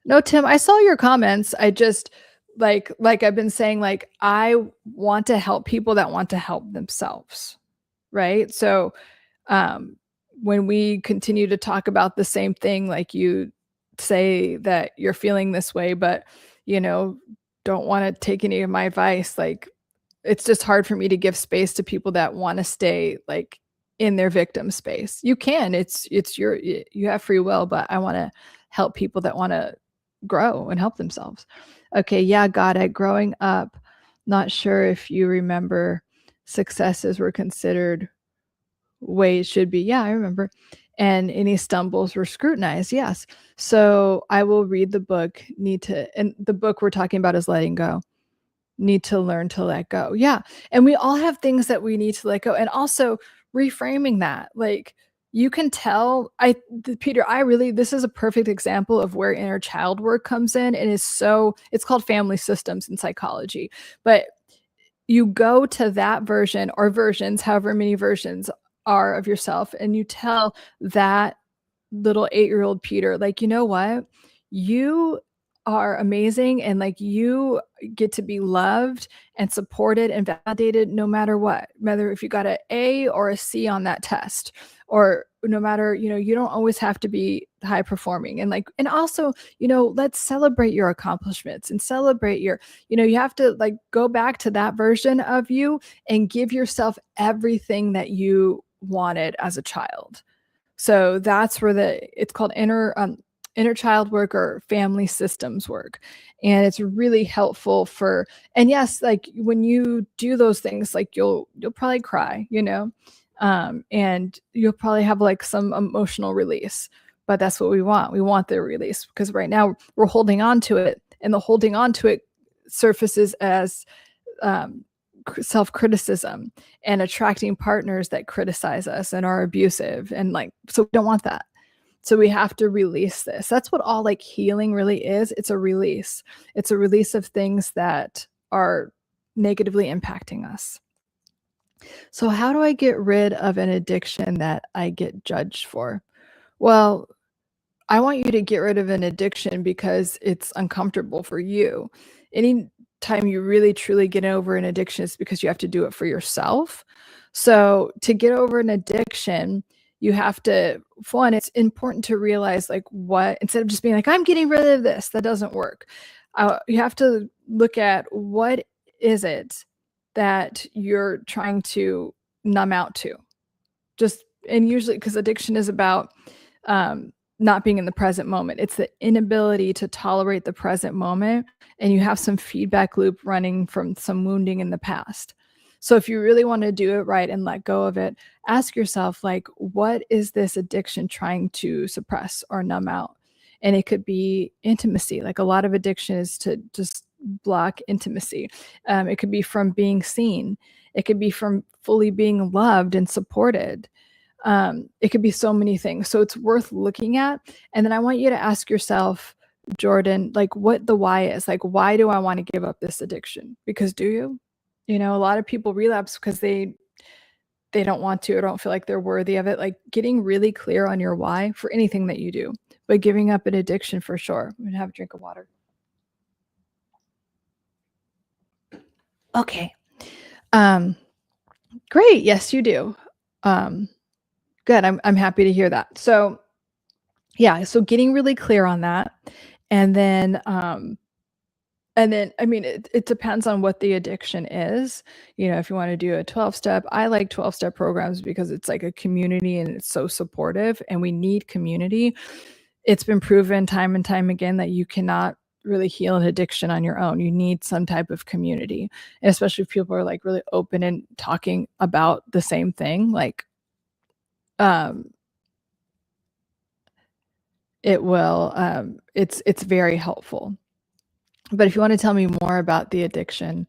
No, Tim, I saw your comments. I just like I've been saying, like, I want to help people that want to help themselves. Right. So when we continue to talk about the same thing, like you say that you're feeling this way, but you know, don't want to take any of my advice, like it's just hard for me to give space to people that want to stay like in their victim space. You can, it's your, you have free will, but I want to help people that want to grow and help themselves. Okay, yeah, got it. Growing up, not sure if you remember, successes were considered way it should be. Yeah, I remember. And any stumbles were scrutinized. Yes. So I will read the book, and the book we're talking about is Letting Go. Need to learn to let go. Yeah. And we all have things that we need to let go. And also reframing that. Like, you can tell, Peter, this is a perfect example of where inner child work comes in, and it's called family systems in psychology. But you go to that version or versions, however many versions are of yourself, and you tell that little 8-year-old Peter, like, you know what? You are amazing, and like you get to be loved and supported and validated no matter what, whether if you got an A or a C on that test, or no matter, you don't always have to be high performing. And also, let's celebrate your accomplishments and celebrate you have to like go back to that version of you and give yourself everything that you wanted as a child. So that's where it's called inner child work or family systems work. And it's really helpful and yes, like when you do those things, like you'll probably cry, and you'll probably have like some emotional release, but that's what we want. We want the release, because right now we're holding on to it, and the holding on to it surfaces as self-criticism and attracting partners that criticize us and are abusive, and like, so we don't want that. So we have to release this. That's what all like healing really is. It's a release. It's a release of things that are negatively impacting us. So how do I get rid of an addiction that I get judged for? Well, I want you to get rid of an addiction because it's uncomfortable for you. Anytime you really truly get over an addiction, it's because you have to do it for yourself. So to get over an addiction, you have to, one, it's important to realize like instead of just being like, I'm getting rid of this, that doesn't work. You have to look at what is it that you're trying to numb out to. And usually, because addiction is about not being in the present moment. It's the inability to tolerate the present moment, and you have some feedback loop running from some wounding in the past. So if you really want to do it right and let go of it, ask yourself, like, what is this addiction trying to suppress or numb out? And it could be intimacy. Like, a lot of addiction is to just block intimacy. It could be from being seen. It could be from fully being loved and supported. It could be so many things. So it's worth looking at. And then I want you to ask yourself, Jordan, like, what the why is. Like, why do I want to give up this addiction? Because do you? A lot of people relapse because they don't want to, or don't feel like they're worthy of it. Like, getting really clear on your why for anything that you do, but giving up an addiction for sure. I'm gonna have a drink of water. Okay. Great. Yes, you do. Good. I'm happy to hear that. So yeah, so getting really clear on that. And then I mean, it depends on what the addiction is. If you want to do a 12-step, I like 12-step programs because it's like a community and it's so supportive, and we need community. It's been proven time and time again that you cannot really heal an addiction on your own. You need some type of community, and especially if people are like really open and talking about the same thing, like it's very helpful. But if you want to tell me more about the addiction,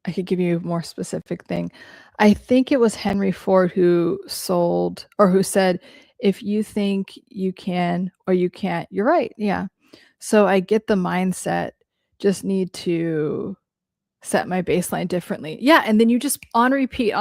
I could give you a more specific thing. I think it was Henry Ford who sold or who said, "If you think you can or you can't, you're right." Yeah. So I get the mindset, just need to set my baseline differently. Yeah, and then you just on repeat,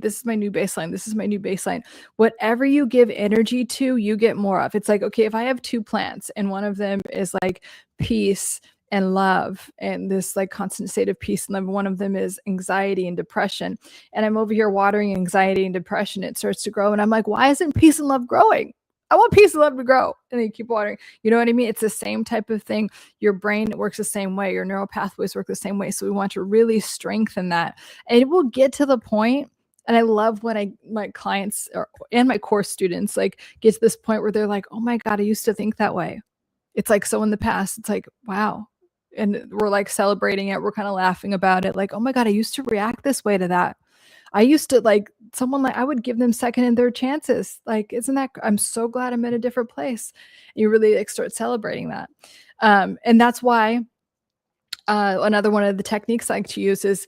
this is my new baseline. This is my new baseline. Whatever you give energy to, you get more of. It's like, okay, if I have two plants and one of them is like peace and love and this like constant state of peace and love, one of them is anxiety and depression. And I'm over here watering anxiety and depression, it starts to grow. And I'm like, why isn't peace and love growing? I want peace and love to grow. And then you keep watering. You know what I mean? It's the same type of thing. Your brain works the same way. Your neural pathways work the same way. So we want to really strengthen that. And it will get to the point, and I love when my clients and my course students like get to this point where they're like, oh my God, I used to think that way. It's like, so in the past, it's like, wow. And we're like celebrating it. We're kind of laughing about it. Like, oh my God, I used to react this way to that. I used to like someone like I would give them second and third chances. Like, isn't that, I'm so glad I'm in a different place. You really like start celebrating that. And that's why another one of the techniques I like to use is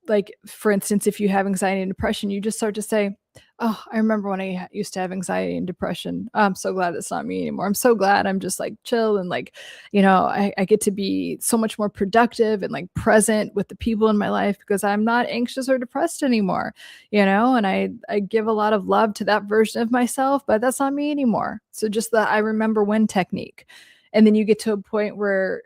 like, for instance, if you have anxiety and depression, you just start to say, oh, I remember when I used to have anxiety and depression. I'm so glad it's not me anymore. I'm so glad I'm just like chill and like, I get to be so much more productive and like present with the people in my life because I'm not anxious or depressed anymore, and I give a lot of love to that version of myself, but that's not me anymore. So just the I remember when technique. And then you get to a point where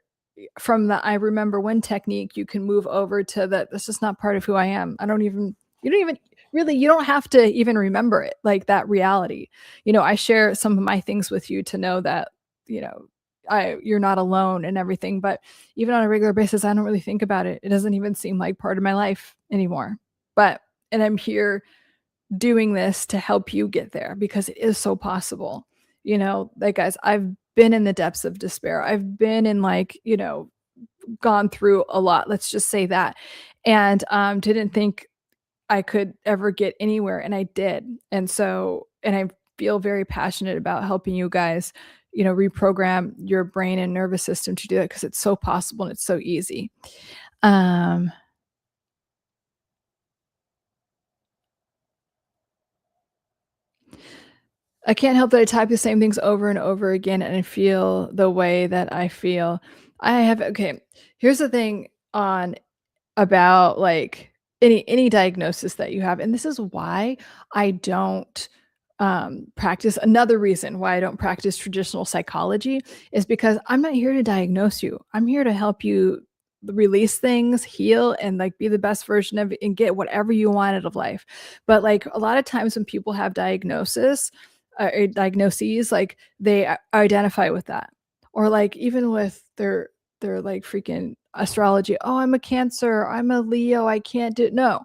from the I remember when technique, you can move over to that. This is not part of who I am. You don't have to even remember it, like that reality. I share some of my things with you to know that, you're not alone and everything. But even on a regular basis, I don't really think about it. It doesn't even seem like part of my life anymore. And I'm here doing this to help you get there because it is so possible. Like, guys, I've been in the depths of despair. I've been in like, gone through a lot. Let's just say that. And didn't think I could ever get anywhere. And I did. And I feel very passionate about helping you guys, reprogram your brain and nervous system to do that because it's so possible and it's so easy. I can't help that I type the same things over and over again and I feel the way that I feel. Okay, here's the thing on about like any diagnosis that you have, and this is why I don't practice. Another reason why I don't practice traditional psychology is because I'm not here to diagnose you. I'm here to help you release things, heal, and like be the best version of it and get whatever you want out of life. But like a lot of times when people have diagnoses, like they identify with that, or like even with their like freaking astrology. Oh, I'm a Cancer, I'm a Leo, I can't do. No,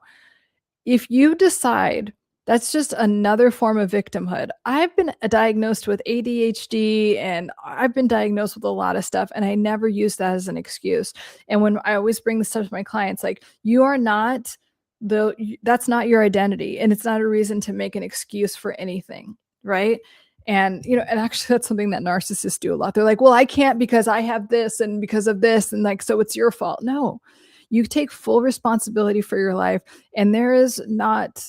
if you decide that's just another form of victimhood. I've been diagnosed with ADHD and I've been diagnosed with a lot of stuff, and I never use that as an excuse. And when I always bring this stuff to my clients, like, you are not that's not your identity, and it's not a reason to make an excuse for anything, right? And and actually that's something that narcissists do a lot. They're like, well, I can't because I have this and because of this, and like, so it's your fault. No, you take full responsibility for your life, and there is not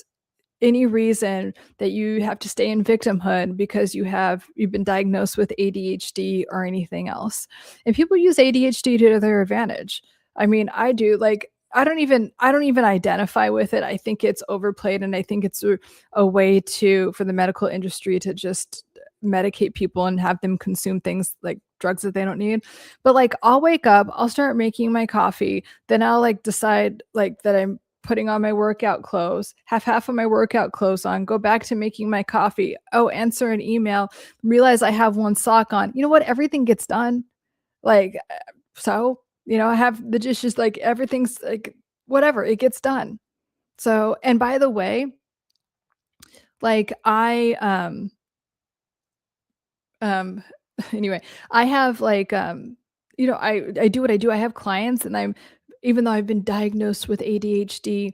any reason that you have to stay in victimhood because you've been diagnosed with ADHD or anything else. And people use ADHD to their advantage. I mean, I do. Like, I don't even identify with it. I think it's overplayed, and I think it's a way for the medical industry to just medicate people and have them consume things like drugs that they don't need. But like, I'll wake up, I'll start making my coffee, then I'll like decide like that I'm putting on my workout clothes, have half of my workout clothes on, go back to making my coffee. Oh, answer an email, realize I have one sock on. You know what? Everything gets done. Like, so, I have the dishes, like everything's like, whatever, it gets done. So, and by the way, like anyway, I have like, I do what I do. I have clients, and even though I've been diagnosed with ADHD,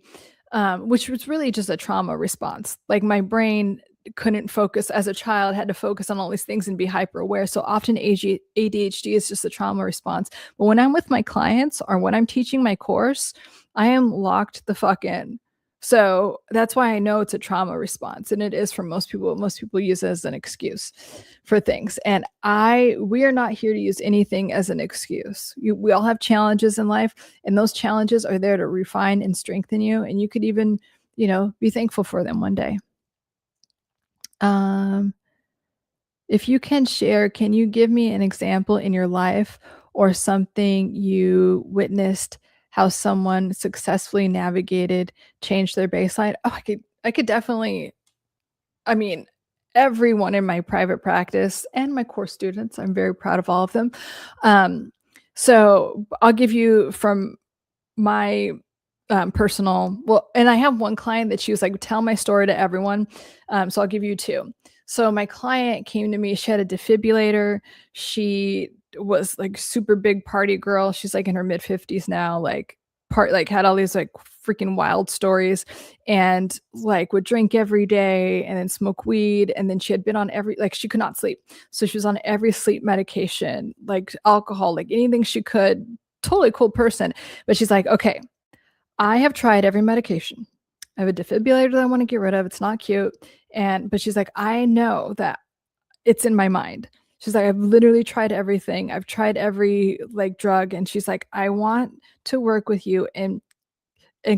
which was really just a trauma response. Like, my brain couldn't focus as a child, had to focus on all these things and be hyper aware. So often ADHD is just a trauma response. But when I'm with my clients or when I'm teaching my course, I am locked the fuck in. So that's why I know it's a trauma response, and it is for most people. Most people use it as an excuse for things, and we are not here to use anything as an excuse. We all have challenges in life, and those challenges are there to refine and strengthen you, and you could even, be thankful for them one day. If you can share, can you give me an example in your life or something you witnessed how someone successfully navigated, changed their baseline? Oh, I could definitely, I mean, everyone in my private practice and my core students, I'm very proud of all of them. So I'll give you from my personal, well, and I have one client that she was like, tell my story to everyone. So I'll give you two. So my client came to me, she had a defibrillator. She was like super big party girl. She's like in her mid 50s now, like had all these like freaking wild stories, and like would drink every day and then smoke weed. And then she had been on like she could not sleep. So she was on every sleep medication, like alcohol, like anything she could. Totally cool person. But she's like, okay, I have tried every medication. I have a defibrillator that I want to get rid of. It's not cute. But she's like, I know that it's in my mind. She's like, I've literally tried everything. I've tried every like drug. And she's like, I want to work with you and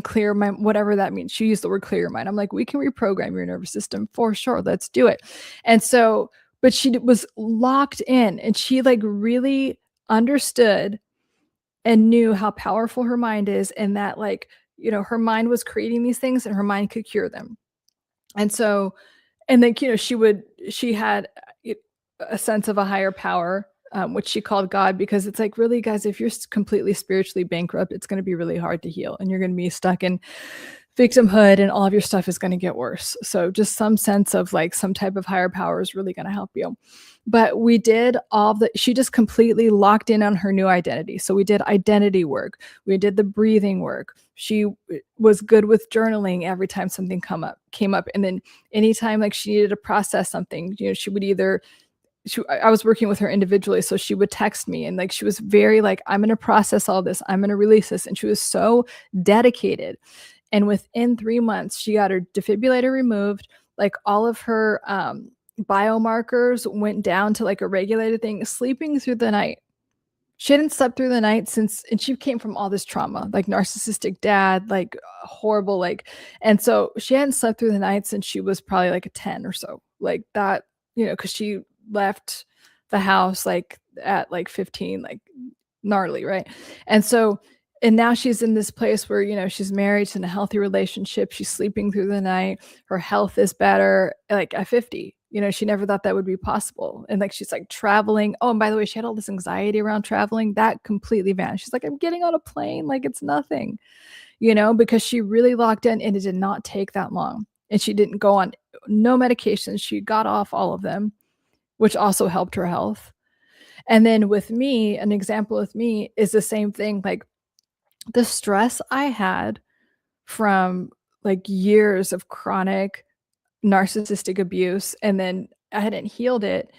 clear my, whatever that means. She used the word clear your mind. I'm like, we can reprogram your nervous system for sure. Let's do it. And so, but she was locked in, and she like really understood and knew how powerful her mind is, and that like, her mind was creating these things and her mind could cure them. And so, and then, she had a sense of a higher power, which she called God, because it's like, really, guys, if you're completely spiritually bankrupt, it's going to be really hard to heal, and you're going to be stuck in victimhood, and all of your stuff is going to get worse. So just some sense of like some type of higher power is really going to help you. But we did she just completely locked in on her new identity. So we did identity work. We did the breathing work. She was good with journaling every time something came up. And then anytime like she needed to process something, she would I was working with her individually. So she would text me, and like, she was very like, I'm going to process all this. I'm going to release this. And she was so dedicated. And within 3 months, she got her defibrillator removed. Like all of her biomarkers went down to like a regulated thing, sleeping through the night. She hadn't slept through the night since, and she came from all this trauma, like narcissistic dad, like horrible, like, and so she hadn't slept through the night since she was probably like a 10 or so, like that, because she left the house like at like 15, like gnarly, right? And so, and now she's in this place where, she's married, she's in a healthy relationship, she's sleeping through the night, her health is better, like at 50. She never thought that would be possible. And like, she's like traveling. Oh, and by the way, she had all this anxiety around traveling that completely vanished. She's like, I'm getting on a plane like it's nothing, because she really locked in, and it did not take that long. And she didn't go on no medications. She got off all of them, which also helped her health. And then with me, an example with me is the same thing. Like the stress I had from like years of chronic narcissistic abuse, and then I hadn't healed it,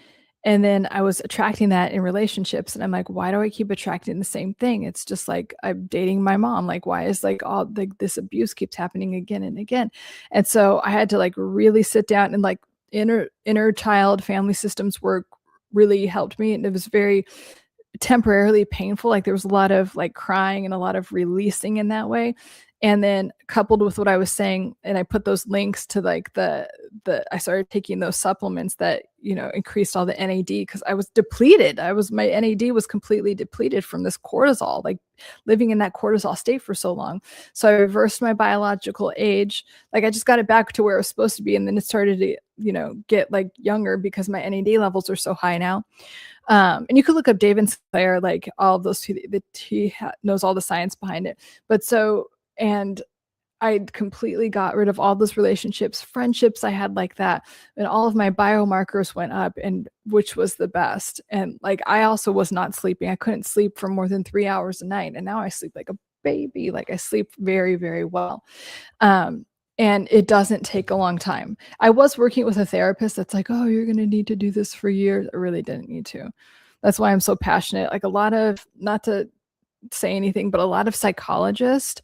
and then I was attracting that in relationships, and I'm like, why do I keep attracting the same thing? It's just like I'm dating my mom. Like, why is like all like this abuse keeps happening again and again? And so I had to like really sit down, and like inner child family systems work really helped me, and it was very temporarily painful. Like there was a lot of like crying and a lot of releasing in that way. And then coupled with what I was saying, and I put those links to like I started taking those supplements that, increased all the NAD, because I was depleted. My NAD was completely depleted from this cortisol, like living in that cortisol state for so long. So I reversed my biological age. Like I just got it back to where it was supposed to be. And then it started to, get like younger, because my NAD levels are so high now. And you could look up David Sinclair, like all of those, he knows all the science behind it. But so, and I completely got rid of all those relationships, friendships I had like that, and all of my biomarkers went up, and which was the best. And like, I also was not sleeping. I couldn't sleep for more than 3 hours a night. And now I sleep like a baby. Like I sleep very, very well. And it doesn't take a long time. I was working with a therapist that's like, oh, you're going to need to do this for years. I really didn't need to. That's why I'm so passionate. Like a lot of, not to say anything, but a lot of psychologists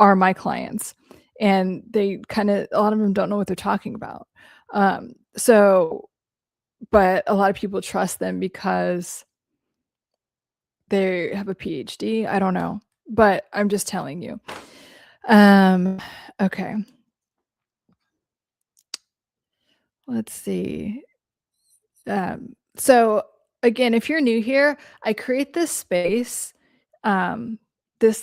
are my clients, and a lot of them don't know what they're talking about. But a lot of people trust them because they have a PhD. I don't know, but I'm just telling you. Okay. Let's see. So again, if you're new here, I create this space, this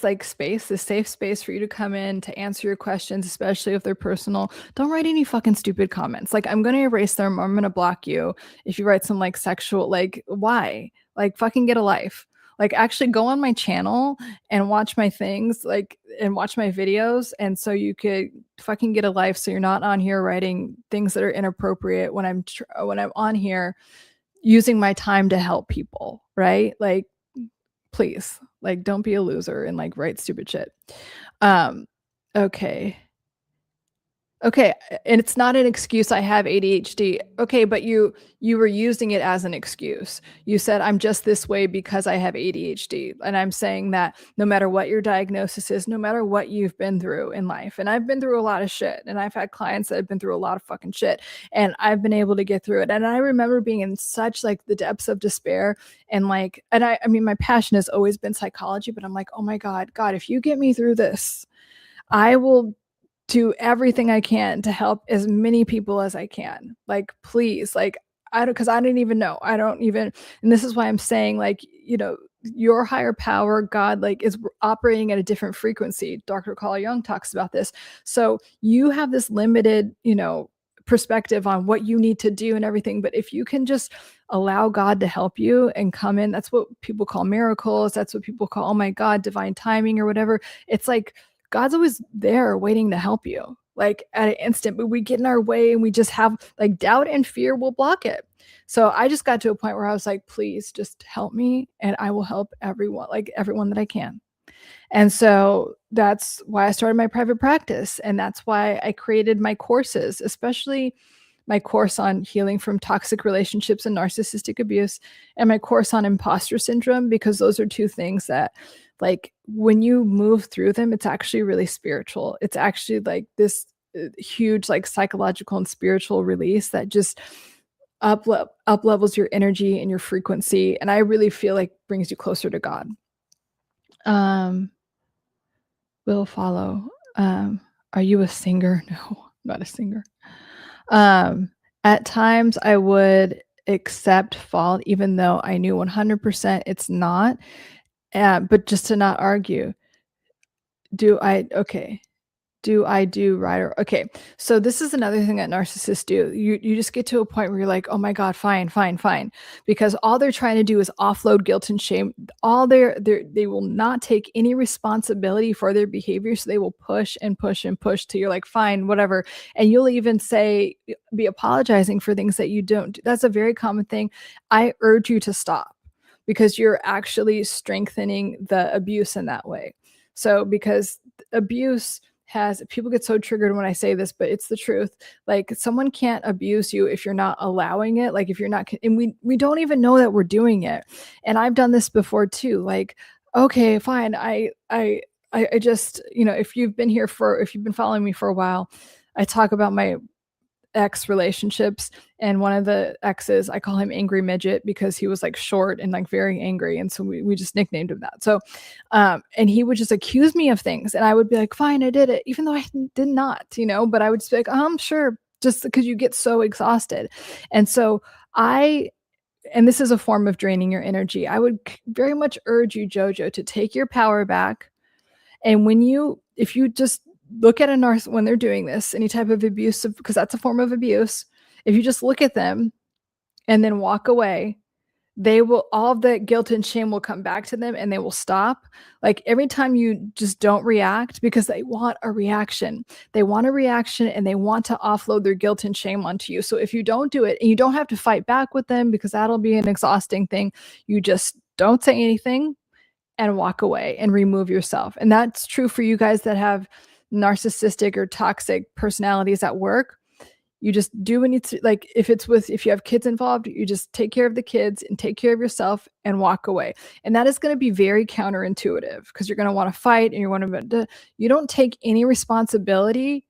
safe space for you to come in to answer your questions, especially if they're personal. Don't write any fucking stupid comments. Like, I'm gonna erase them, or I'm gonna block you if you write some like sexual, like, why? Like, fucking get a life. Like, actually go on my channel and watch my things, like, and watch my videos, and so you could fucking get a life, so you're not on here writing things that are inappropriate when I'm on here using my time to help people, right? Like, please, like, don't be a loser and like write stupid shit. Um, okay. Okay, and it's not an excuse, I have ADHD. Okay, but you were using it as an excuse. You said, I'm just this way because I have ADHD. And I'm saying that no matter what your diagnosis is, no matter what you've been through in life, and I've been through a lot of shit, and I've had clients that have been through a lot of fucking shit, and I've been able to get through it. And I remember being in such like the depths of despair, and like, and I mean, my passion has always been psychology, but I'm like, oh my God, if you get me through this, I will do everything I can to help as many people as I can. Like, please, like, because I didn't even know. I don't even, and this is why I'm saying, like, your higher power, God, like, is operating at a different frequency. Dr. Carl Jung talks about this. So you have this limited, perspective on what you need to do and everything. But if you can just allow God to help you and come in, that's what people call miracles. That's what people call, oh my God, divine timing or whatever. It's like, God's always there waiting to help you, like at an instant, but we get in our way and we just have like doubt and fear will block it. So I just got to a point where I was like, please just help me and I will help everyone, like everyone that I can. And so that's why I started my private practice. And that's why I created my courses, especially my course on healing from toxic relationships and narcissistic abuse, and my course on imposter syndrome, because those are two things that, like, when you move through them, it's actually really spiritual. It's actually like this huge, like, psychological and spiritual release that just up levels your energy and your frequency. And I really feel like brings you closer to God. Will follow. Are you a singer? No, not a singer. At times I would accept fault, even though I knew 100% it's not, but just to not argue. Do I do right? Or okay, so this is another thing that narcissists do. You just get to a point where you're like, oh my God, fine, because all they're trying to do is offload guilt and shame. They will not take any responsibility for their behavior, so they will push and push and push till you're like, fine, whatever, and you'll even be apologizing for things that you don't do. That's a very common thing. I urge you to stop, because you're actually strengthening the abuse in that way. So because abuse people get so triggered when I say this, but it's the truth. Like, someone can't abuse you if you're not allowing it. Like, if you're not, and we don't even know that we're doing it. And I've done this before too. Like, okay, fine. I just, if you've been following me for a while, I talk about my ex relationships, and one of the exes, I call him Angry Midget because he was like short and like very angry, and so we just nicknamed him that. So and he would just accuse me of things, and I would be like, fine, I did it, even though I did not, but I would just be like, sure, just because you get so exhausted. And so and this is a form of draining your energy. I would very much urge you, Jojo, to take your power back. And if you just look at a narcissist when they're doing this, any type of abuse, because that's a form of abuse, if you just look at them and then walk away, all of the guilt and shame will come back to them, and they will stop. Like, every time you just don't react, because they want a reaction. They want a reaction, and they want to offload their guilt and shame onto you. So if you don't do it, and you don't have to fight back with them, because that'll be an exhausting thing, you just don't say anything and walk away and remove yourself. And that's true for you guys that have narcissistic or toxic personalities at work. You just do what needs to, like, if you have kids involved, you just take care of the kids and take care of yourself and walk away. And that is going to be very counterintuitive because you're going to want to fight and you want to, you don't take any responsibility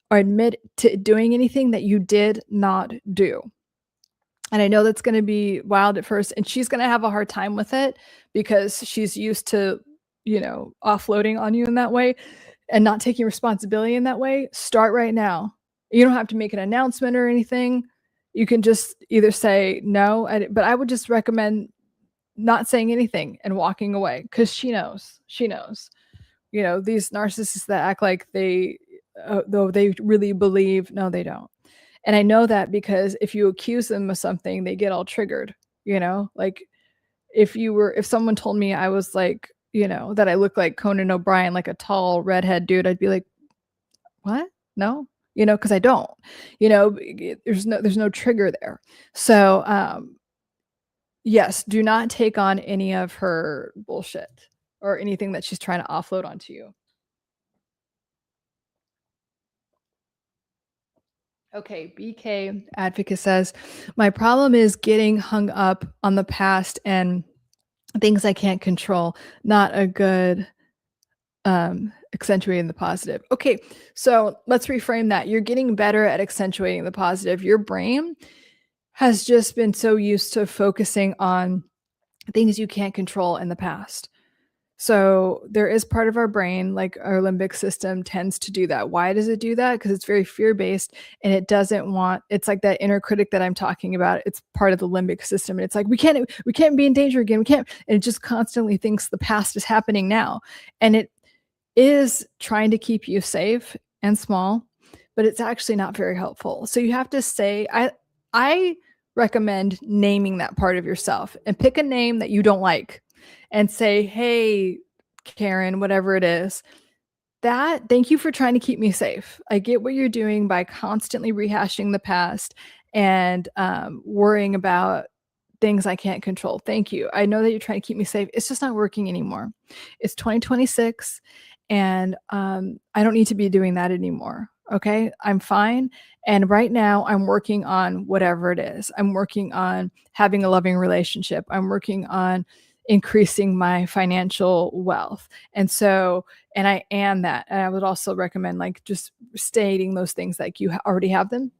or admit to doing anything that you did not do. And I know that's going to be wild at first, and she's going to have a hard time with it because she's used to, offloading on you in that way and not taking responsibility in that way. Start right now. You don't have to make an announcement or anything. You can just either say no, but I would just recommend not saying anything and walking away because she knows. She knows. These narcissists that act like though they really believe, no, they don't. And I know that because if you accuse them of something, they get all triggered, like if someone told me I was like, that I look like Conan O'Brien, like a tall redhead dude, I'd be like, what? No, because I don't, there's no trigger there. So, yes, do not take on any of her bullshit or anything that she's trying to offload onto you. Okay, BK Advocate says, my problem is getting hung up on the past and things I can't control. Not a good accentuating the positive. Okay, so let's reframe that. You're getting better at accentuating the positive. Your brain has just been so used to focusing on things you can't control in the past. So there is part of our brain, like our limbic system tends to do that. Why does it do that? Because it's very fear-based and it doesn't want, it's like that inner critic that I'm talking about. It's part of the limbic system. And it's like, we can't be in danger again. We can't. And it just constantly thinks the past is happening now. And it is trying to keep you safe and small, but it's actually not very helpful. So you have to say, I recommend naming that part of yourself and pick a name that you don't like and say, hey, Karen, whatever it is, thank you for trying to keep me safe. I get what you're doing by constantly rehashing the past and worrying about things I can't control. Thank you. I know that you're trying to keep me safe. It's just not working anymore. It's 2026 and I don't need to be doing that anymore. Okay, I'm fine. And right now I'm working on whatever it is. I'm working on having a loving relationship. I'm working on increasing my financial wealth. And I am that. And I would also recommend like just stating those things like you already have them.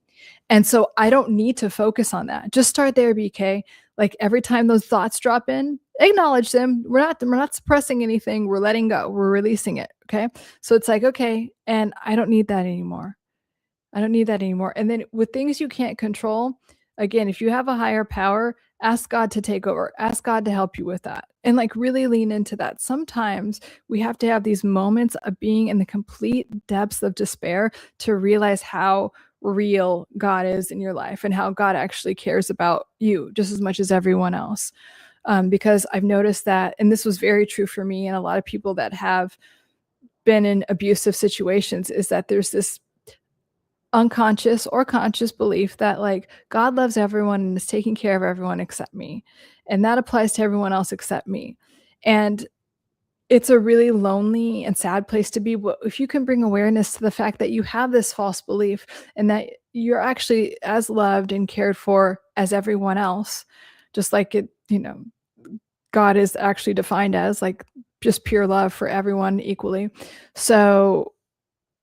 And so I don't need to focus on that. Just start there, BK. Like every time those thoughts drop in, acknowledge them. We're not suppressing anything. We're letting go. We're releasing it. Okay. So it's like, okay, and I don't need that anymore. I don't need that anymore. And then with things you can't control, again, if you have a higher power, ask God to take over. Ask God to help you with that. And like really lean into that. Sometimes we have to have these moments of being in the complete depths of despair to realize how real God is in your life and how God actually cares about you just as much as everyone else. Because I've noticed that, and this was very true for me and a lot of people that have been in abusive situations, is that there's this unconscious or conscious belief that like God loves everyone and is taking care of everyone except me. And that applies to everyone else except me. And it's a really lonely and sad place to be. But if you can bring awareness to the fact that you have this false belief and that you're actually as loved and cared for as everyone else, just like God is actually defined as like just pure love for everyone equally. So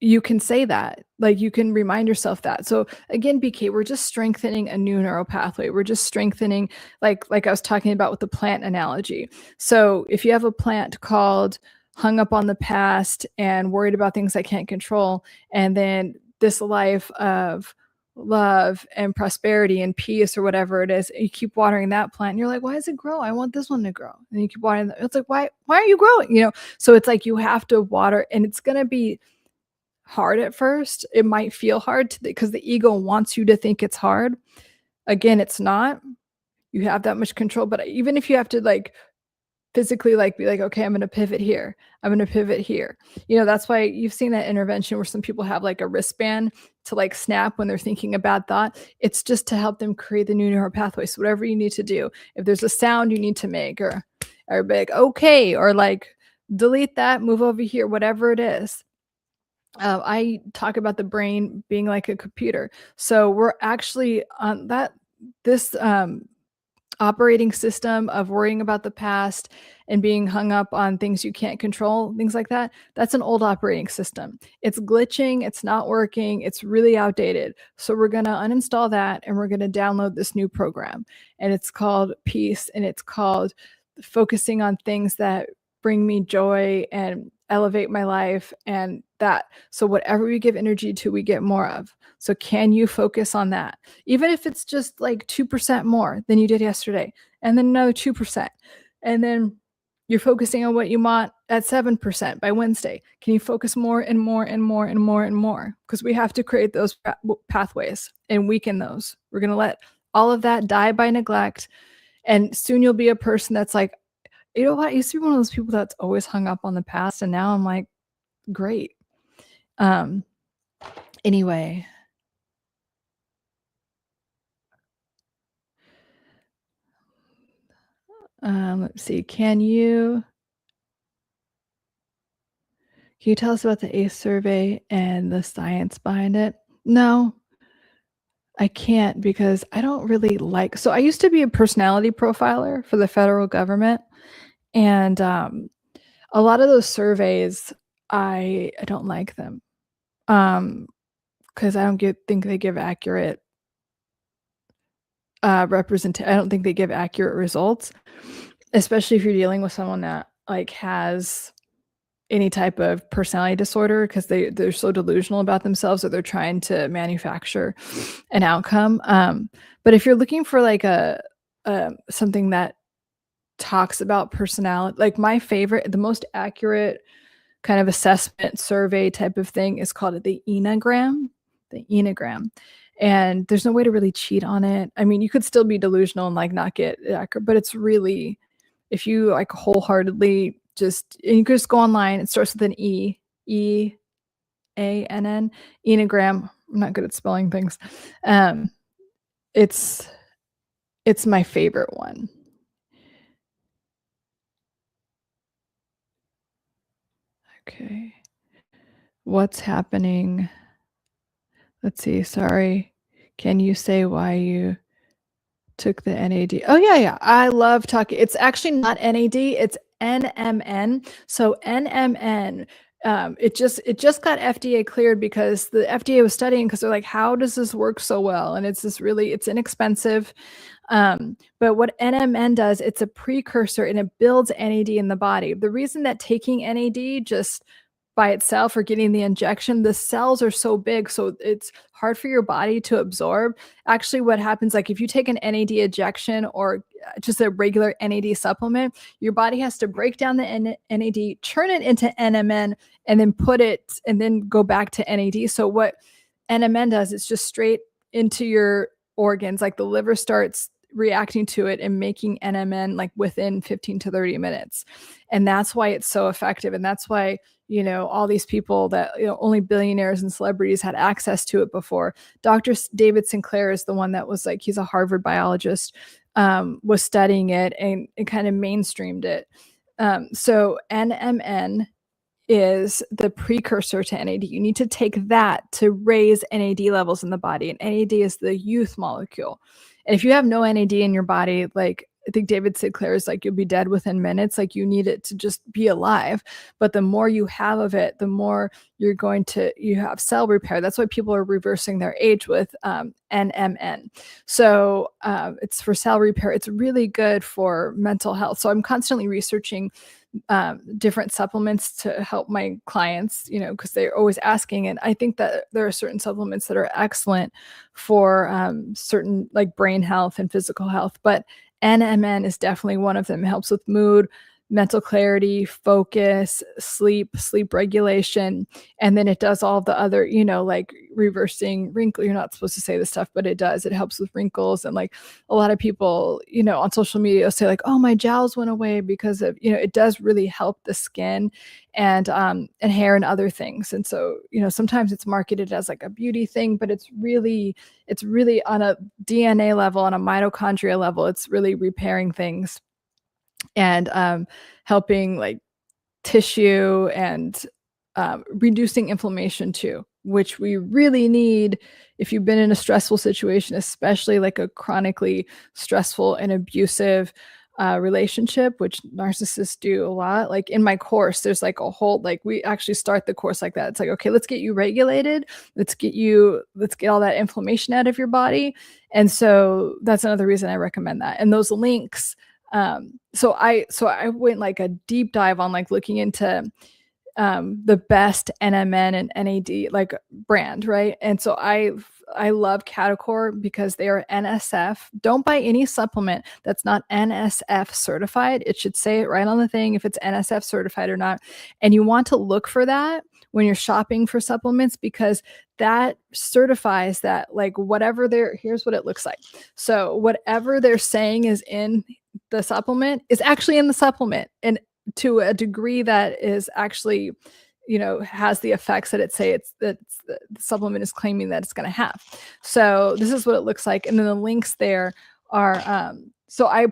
you can say that, like you can remind yourself that. So again, BK, we're just strengthening a new neural pathway. We're just strengthening, like I was talking about with the plant analogy. So if you have a plant called hung up on the past and worried about things I can't control, and then this life of love and prosperity and peace or whatever it is, you keep watering that plant and you're like, why does it grow? I want this one to grow. And you keep watering it's like, why are you growing? So it's like you have to water, and it's going to be hard at first. It might feel hard because the ego wants you to think it's hard. Again, it's not. You have that much control. But even if you have to like physically like be like, okay, I'm going to pivot here. I'm going to pivot here. That's why you've seen that intervention where some people have like a wristband to like snap when they're thinking a bad thought. It's just to help them create the new neural pathway. So whatever you need to do, if there's a sound you need to make or be like, okay, or like delete that, move over here, whatever it is. I talk about the brain being like a computer. So we're actually on this operating system of worrying about the past and being hung up on things you can't control, things like that. That's an old operating system. It's glitching, it's not working, it's really outdated. So we're going to uninstall that and we're going to download this new program. And it's called Peace, and it's called focusing on things that bring me joy and elevate my life, and that so whatever we give energy to, we get more of. So can you focus on that, even if it's just like 2% more than you did yesterday, and then another 2%, and then you're focusing on what you want at 7% by Wednesday? Can you focus more and more and more and more and more? Because we have to create those pathways and weaken those. We're going to let all of that die by neglect, and soon you'll be a person that's like, you know what? I used to be one of those people that's always hung up on the past, and now I'm like, great. Um, anyway. Let's see. Can you tell us about the ACE survey and the science behind it? No, I can't, because I don't really like. So I used to be a personality profiler for the federal government, and a lot of those surveys, I don't like them, because I don't think they give accurate I don't think they give accurate results, especially if you're dealing with someone that like has any type of personality disorder, because they're so delusional about themselves, or they're trying to manufacture an outcome. But if you're looking for like a something that talks about personality, like my favorite, the most accurate kind of assessment survey type of thing is called the Enneagram. The Enneagram. And there's no way to really cheat on it. I mean, you could still be delusional and like not get accurate, but it's really, if you like wholeheartedly you can just go online. It starts with an Eann, Enneagram. I'm not good at spelling things. It's my favorite one. Okay. What's happening? Let's see. Sorry. Can you say why you took the NAD? Oh yeah. I love talking. It's actually not NAD. It's NMN. So NMN, it just got FDA cleared because the FDA was studying, because they're like, how does this work so well? And it's inexpensive. But what NMN does, it's a precursor, and it builds NAD in the body. The reason that taking NAD just by itself or getting the injection, the cells are so big, so it's hard for your body to absorb. Actually, what happens, like if you take an NAD injection or just a regular NAD supplement, your body has to break down the NAD, turn it into NMN, and then go back to NAD. So what NMN does, it's just straight into your organs, like the liver starts reacting to it and making NMN like within 15 to 30 minutes. And that's why it's so effective. And that's why, all these people that, only billionaires and celebrities had access to it before. Dr. David Sinclair is the one that was like, he's a Harvard biologist, was studying it and kind of mainstreamed it. So NMN is the precursor to NAD. You need to take that to raise NAD levels in the body. And NAD is the youth molecule. And if you have no NAD in your body, like I think David Sinclair is like, you'll be dead within minutes. Like you need it to just be alive. But the more you have of it, the more you have cell repair. That's why people are reversing their age with NMN. So it's for cell repair. It's really good for mental health. So I'm constantly researching different supplements to help my clients, because they're always asking. And I think that there are certain supplements that are excellent for certain like brain health and physical health. But NMN is definitely one of them. It helps with mood, mental clarity, focus, sleep regulation. And then it does all the other, like reversing wrinkle. You're not supposed to say this stuff, but it does. It helps with wrinkles. And like a lot of people, on social media say like, oh, my jowls went away because of, it does really help the skin and hair and other things. And so, sometimes it's marketed as like a beauty thing, but it's really on a DNA level, on a mitochondria level, it's really repairing things and helping like tissue and reducing inflammation too, which we really need if you've been in a stressful situation, especially like a chronically stressful and abusive relationship, which narcissists do a lot. Like in my course, there's like a whole, like we actually start the course like that. It's like, okay, let's get you regulated. Let's get all that inflammation out of your body. And so that's another reason I recommend that. And those links, so I went like a deep dive on like looking into the best NMN and NAD like brand, right? And so I love Catacor because they are NSF. Don't buy any supplement that's not NSF certified. It should say it right on the thing if it's NSF certified or not. And you want to look for that when you're shopping for supplements because that certifies that like whatever here's what it looks like. So whatever they're saying is in the supplement is actually in the supplement. And to a degree that is actually, has the effects that the supplement is claiming that it's going to have. So this is what it looks like. And then the links there are, so I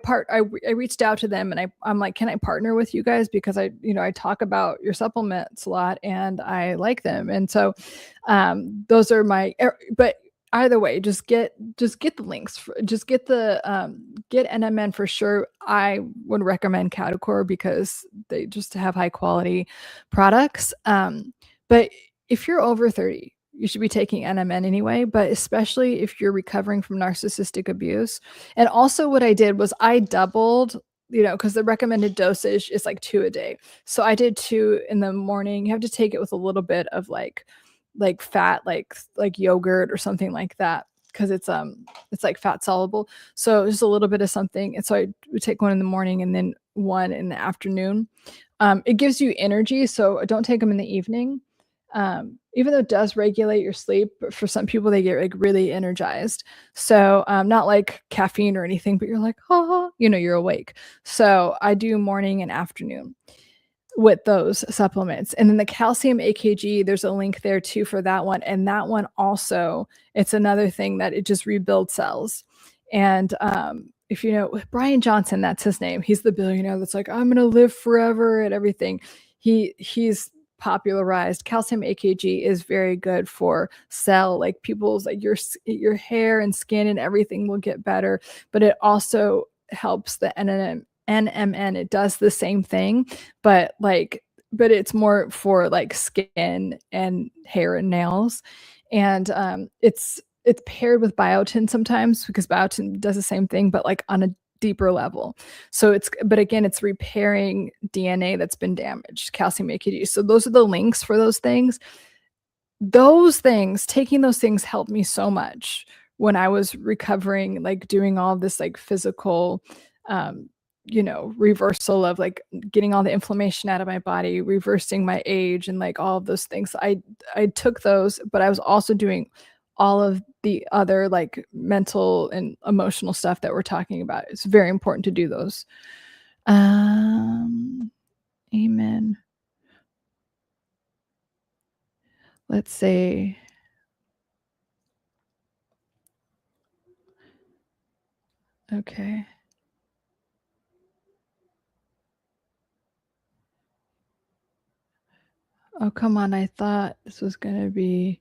reached out to them and I'm like, can I partner with you guys? Because I talk about your supplements a lot and I like them. And so, those are but either way, just get the links. Just get get NMN for sure. I would recommend Catacor because they just have high quality products. But if you're over 30, you should be taking NMN anyway. But especially if you're recovering from narcissistic abuse. And also, what I did was I doubled. Because the recommended dosage is like 2 a day. So I did 2 in the morning. You have to take it with a little bit of like fat, like yogurt or something like that, because it's like fat soluble. So just a little bit of something. And so I would take 1 in the morning and then 1 in the afternoon. It gives you energy, so don't take them in the evening. Even though it does regulate your sleep, but for some people they get like really energized. So not like caffeine or anything, but you're like, you're awake. So I do morning and afternoon with those supplements. And then the calcium AKG, there's a link there too for that one. And that one also, it's another thing that it just rebuilds cells. And if you know Brian Johnson, that's his name. He's the billionaire that's like, I'm gonna live forever and everything. He's popularized calcium AKG is very good for like people's like your hair and skin and everything will get better, but it also helps the NMN. It does the same thing, but it's more for like skin and hair and nails. And it's paired with biotin sometimes because biotin does the same thing, but like on a deeper level. So but again, it's repairing DNA that's been damaged, calcium AKG. So those are the links for those things. Taking those things helped me so much when I was recovering, like doing all this like physical, reversal of like getting all the inflammation out of my body, reversing my age and like all of those things. I took those, but I was also doing all of the other like mental and emotional stuff that we're talking about. It's very important to do those. Amen. Let's see. Okay. Oh, come on. I thought this was going to be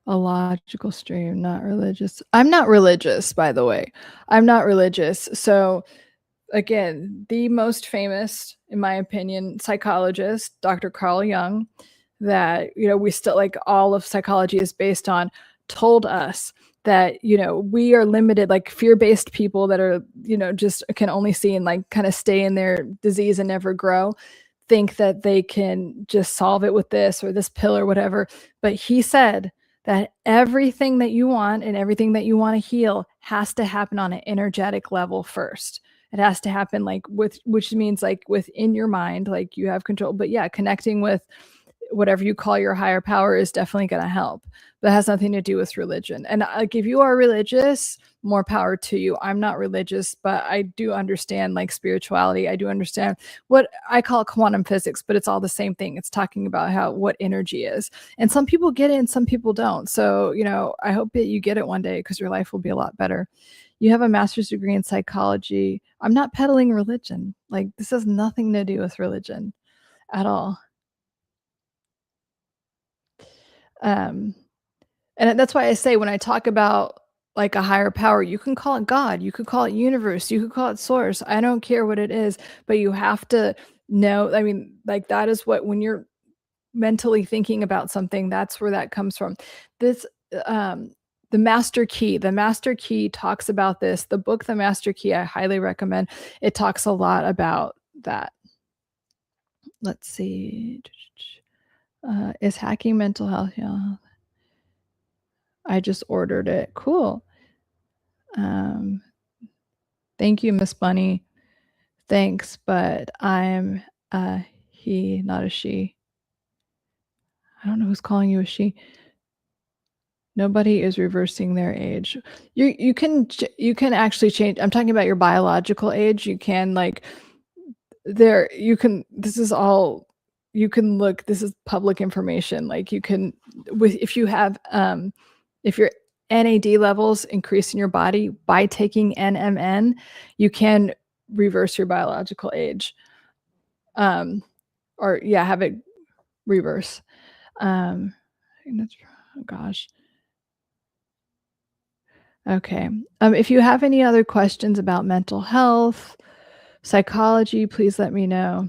a logical stream, not religious. I'm not religious, by the way. I'm not religious. So, again, the most famous, in my opinion, psychologist, Dr. Carl Jung, that, we still like all of psychology is based on, told us that, we are limited, like fear-based people that are, just can only see and like kind of stay in their disease and never grow, think that they can just solve it with this or this pill or whatever. But he said that everything that you want and everything that you want to heal has to happen on an energetic level first. It has to happen like which means like within your mind, like you have control. But yeah, connecting with whatever you call your higher power is definitely going to help. But it has nothing to do with religion. And like if you are religious, more power to you. I'm not religious, but I do understand like spirituality. I do understand what I call quantum physics, but it's all the same thing. It's talking about what energy is. And some people get it and some people don't. So, I hope that you get it one day because your life will be a lot better. You have a master's degree in psychology. I'm not peddling religion. Like this has nothing to do with religion at all. Um, and that's why I say when I talk about like a higher power, you can call it God, you could call it universe, you could call it source. I don't care what it is, but you have to know. I mean, like that is what when you're mentally thinking about something, that's where that comes from. This um the master key talks about this. The book The Master Key, I highly recommend. It talks a lot about that. Let's see. Is hacking mental health? Yeah, I just ordered it. Cool. um Thank you, Miss Bunny. Thanks, but I'm a he, not a she. I don't know who's calling you a she. Nobody is reversing their age. You can actually change. I'm talking about your biological age. You can like there you can this is all you can look. This is public information. Like you can with if you have if your NAD levels increase in your body by taking NMN, you can reverse your biological age. Um or yeah, have it reverse. Um that's oh gosh. Okay. If you have any other questions about mental health, psychology, please let me know.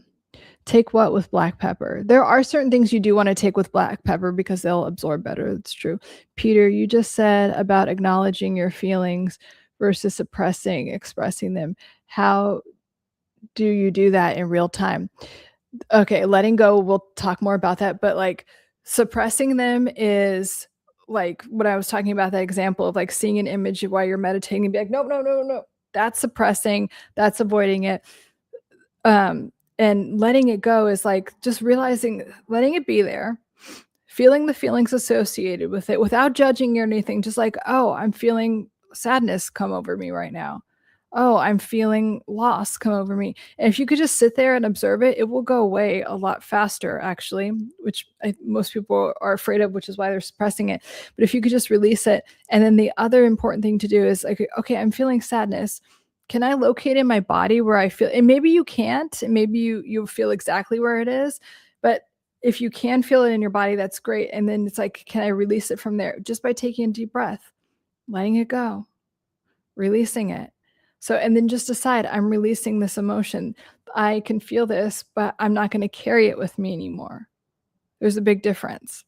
Take what with black pepper? There are certain things you do want to take with black pepper because they'll absorb better. It's true. Peter, you just said about acknowledging your feelings versus suppressing, expressing them. How do you do that in real time? Okay, letting go, we'll talk more about that, but like suppressing them is like what I was talking about, that example of like seeing an image while you're meditating and be like, nope, no, no, no. That's suppressing, that's avoiding it. And letting it go is like just realizing, letting it be there, feeling the feelings associated with it without judging or anything, just like, oh, I'm feeling sadness come over me right now. Oh, I'm feeling loss come over me. And if you could just sit there and observe it, it will go away a lot faster, actually, which most people are afraid of, which is why they're suppressing it. But if you could just release it. And then the other important thing to do is like, okay, I'm feeling sadness. Can I locate in my body where I feel, and maybe you can't, and maybe you feel exactly where it is, but if you can feel it in your body, that's great. And then it's like, can I release it from there? Just by taking a deep breath, letting it go, releasing it. So, and then just decide, I'm releasing this emotion. I can feel this, but I'm not going to carry it with me anymore. There's a big difference.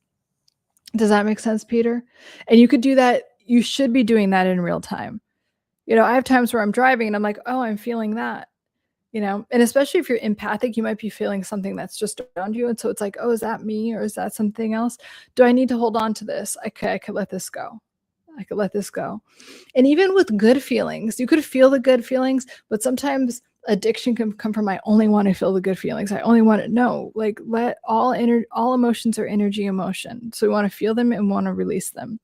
Does that make sense, Peter? And you could do that. You should be doing that in real time. You know, I have times where I'm driving and I'm like, oh, I'm feeling that. You know, and especially if you're empathic, you might be feeling something that's just around you. And so it's like, oh, is that me or is that something else? Do I need to hold on to this? Okay, I could let this go. I could let this go. And even with good feelings, you could feel the good feelings, but sometimes addiction can come from I only want to feel the good feelings. I only want to know, like let all emotions are energy emotion. So we want to feel them and want to release them.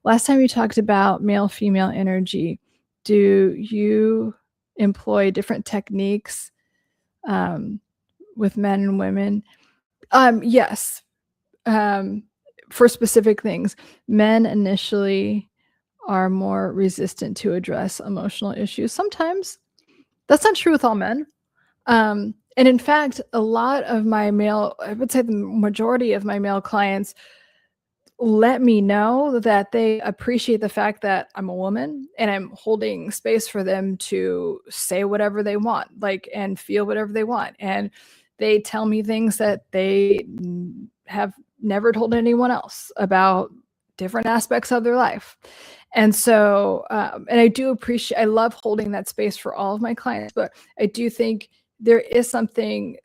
Last time you talked about male female energy. Do you employ different techniques with men and women? Yes, for specific things. Men initially are more resistant to address emotional issues. Sometimes that's not true with all men. And in fact, a lot of my male, I would say the majority of my male clients let me know that they appreciate the fact that I'm a woman and I'm holding space for them to say whatever they want, like, and feel whatever they want. And they tell me things that they have never told anyone else about different aspects of their life. And so, and I do appreciate, I love holding that space for all of my clients, but I do think there is something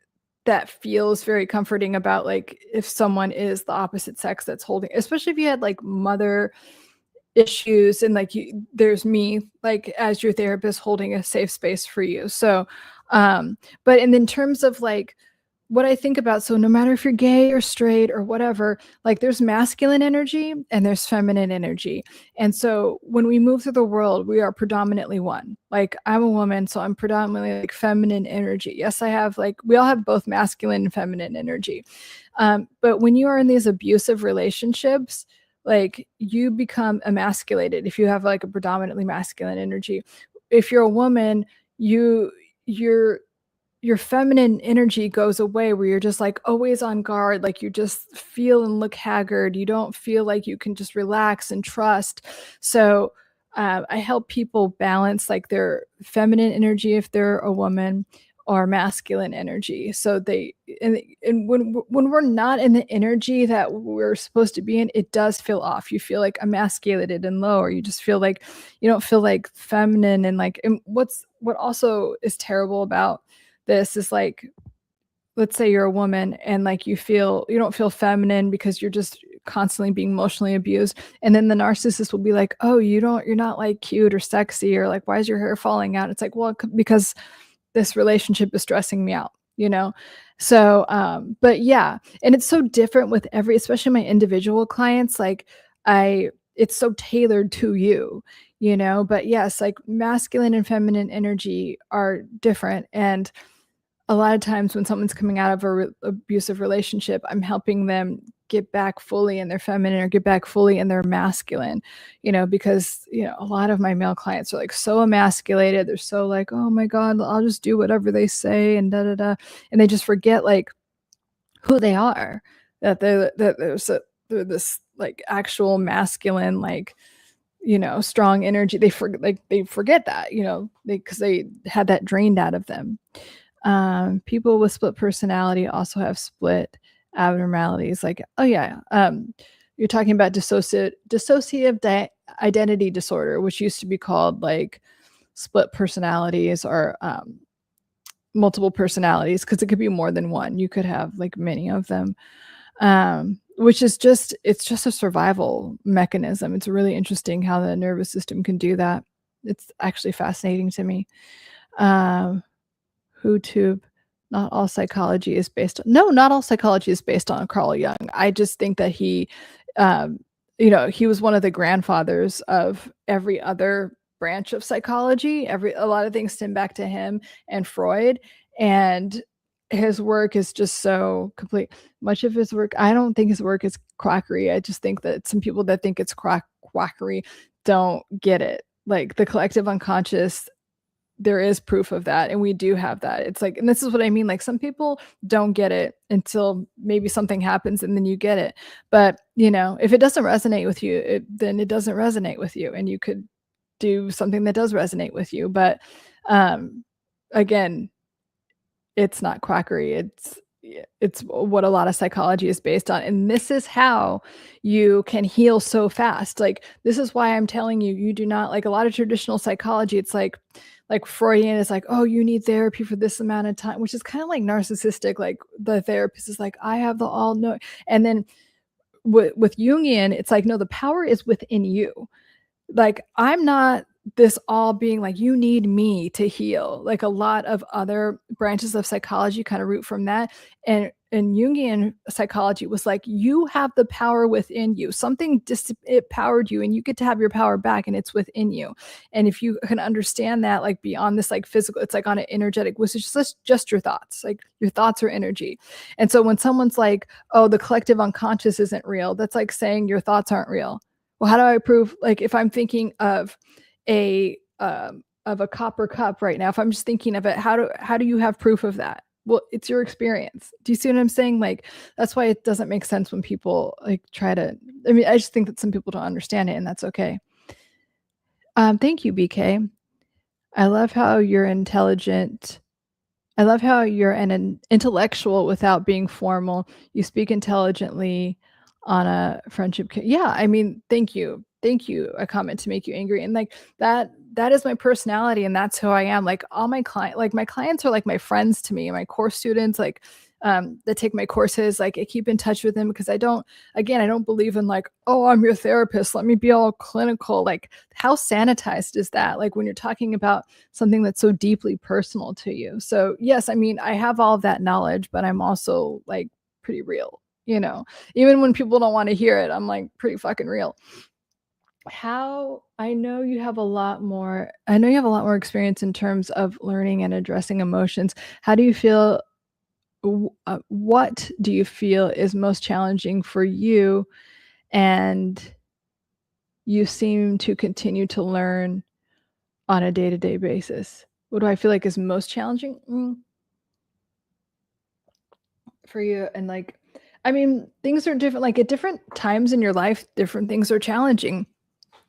that feels very comforting about like if someone is the opposite sex that's holding, especially if you had like mother issues and like there's me like as your therapist holding a safe space for you. So but and in terms of like what I think about, so no matter if you're gay or straight or whatever, like there's masculine energy and there's feminine energy. And so when we move through the world, we are predominantly one. Like I'm a woman, so I'm predominantly like feminine energy. Yes, I have like, we all have both masculine and feminine energy. But when you are in these abusive relationships, like you become emasculated if you have like a predominantly masculine energy. If you're a woman, you're your feminine energy goes away, where you're just like always on guard, like you just feel and look haggard. You don't feel like you can just relax and trust. So I help people balance like their feminine energy if they're a woman, or masculine energy. So and when we're not in the energy that we're supposed to be in, it does feel off. You feel like emasculated and low, or you just feel like you don't feel like feminine. And what also is terrible about this is like, let's say you're a woman and like you don't feel feminine because you're just constantly being emotionally abused, and then the narcissist will be like, oh, you're not like cute or sexy, or like, why is your hair falling out? It's like, well, because this relationship is stressing me out, you know? So but yeah, and it's so different with especially my individual clients. Like it's so tailored to you, you know? But yes, like masculine and feminine energy are different. And a lot of times when someone's coming out of a abusive relationship, I'm helping them get back fully in their feminine, or get back fully in their masculine, because, a lot of my male clients are like so emasculated. They're so like, oh my God, I'll just do whatever they say and da da da. And they just forget like who they are, they're this like actual masculine, like, strong energy. They forget that, because they had that drained out of them. People with split personality also have split abnormalities. Like, oh yeah, you're talking about dissociative identity disorder, which used to be called like split personalities, or multiple personalities, because it could be more than one. You could have like many of them, which is it's just a survival mechanism. It's really interesting how the nervous system can do that. It's actually fascinating to me. YouTube, not all psychology is based on, no, not all psychology is based on Carl Jung. I just think that um, he was one of the grandfathers of every other branch of psychology. A lot of things stem back to him and Freud, and his work is just so complete. Much of his work, I don't think his work is quackery. I just think that some people that think it's quackery don't get it. Like the collective unconscious, there is proof of that, and we do have that. It's like, and this is what I mean, like some people don't get it until maybe something happens, and then you get it. But if it doesn't resonate with you, then it doesn't resonate with you, and you could do something that does resonate with you. But again, it's not quackery. It's what a lot of psychology is based on, and this is how you can heal so fast. Like, this is why I'm telling you, you do not, like a lot of traditional psychology, it's like Freudian is like, oh, you need therapy for this amount of time, which is kind of like narcissistic. Like the therapist is like, I have the all know. And then with Jungian, it's like, no, the power is within you. Like, I'm not this all being like, you need me to heal. Like a lot of other branches of psychology kind of root from that. And Jungian psychology was like, you have the power within you. Something it powered you, and you get to have your power back, and it's within you. And if you can understand that, like beyond this like physical, it's like on an energetic, which is just your thoughts. Like your thoughts are energy. And so when someone's like, oh, the collective unconscious isn't real, that's like saying your thoughts aren't real. Well, how do I prove, like if I'm thinking of a copper cup right now, if I'm just thinking of it, how do you have proof of that? Well, it's your experience. Do you see what I'm saying? Like, that's why it doesn't make sense when people like try to, I mean, I just think that some people don't understand it, and that's okay. Thank you, BK. I love how you're intelligent. I love how you're an intellectual without being formal. You speak intelligently on a friendship. Yeah, I mean, thank you. Thank you. A comment to make you angry. And like that is my personality, and that's who I am. Like all my clients are like my friends to me. My course students, like that take my courses, like I keep in touch with them, because I don't believe in like, oh, I'm your therapist, let me be all clinical. Like, how sanitized is that? Like when you're talking about something that's so deeply personal to you. So yes, I mean, I have all of that knowledge, but I'm also like pretty real, even when people don't want to hear it, I'm like pretty fucking real. I know you have a lot more experience in terms of learning and addressing emotions. How do you feel, what do you feel is most challenging for you, and you seem to continue to learn on a day-to-day basis? What do I feel like is most challenging? for you. And like, I mean, things are different. Like at different times in your life, different things are challenging.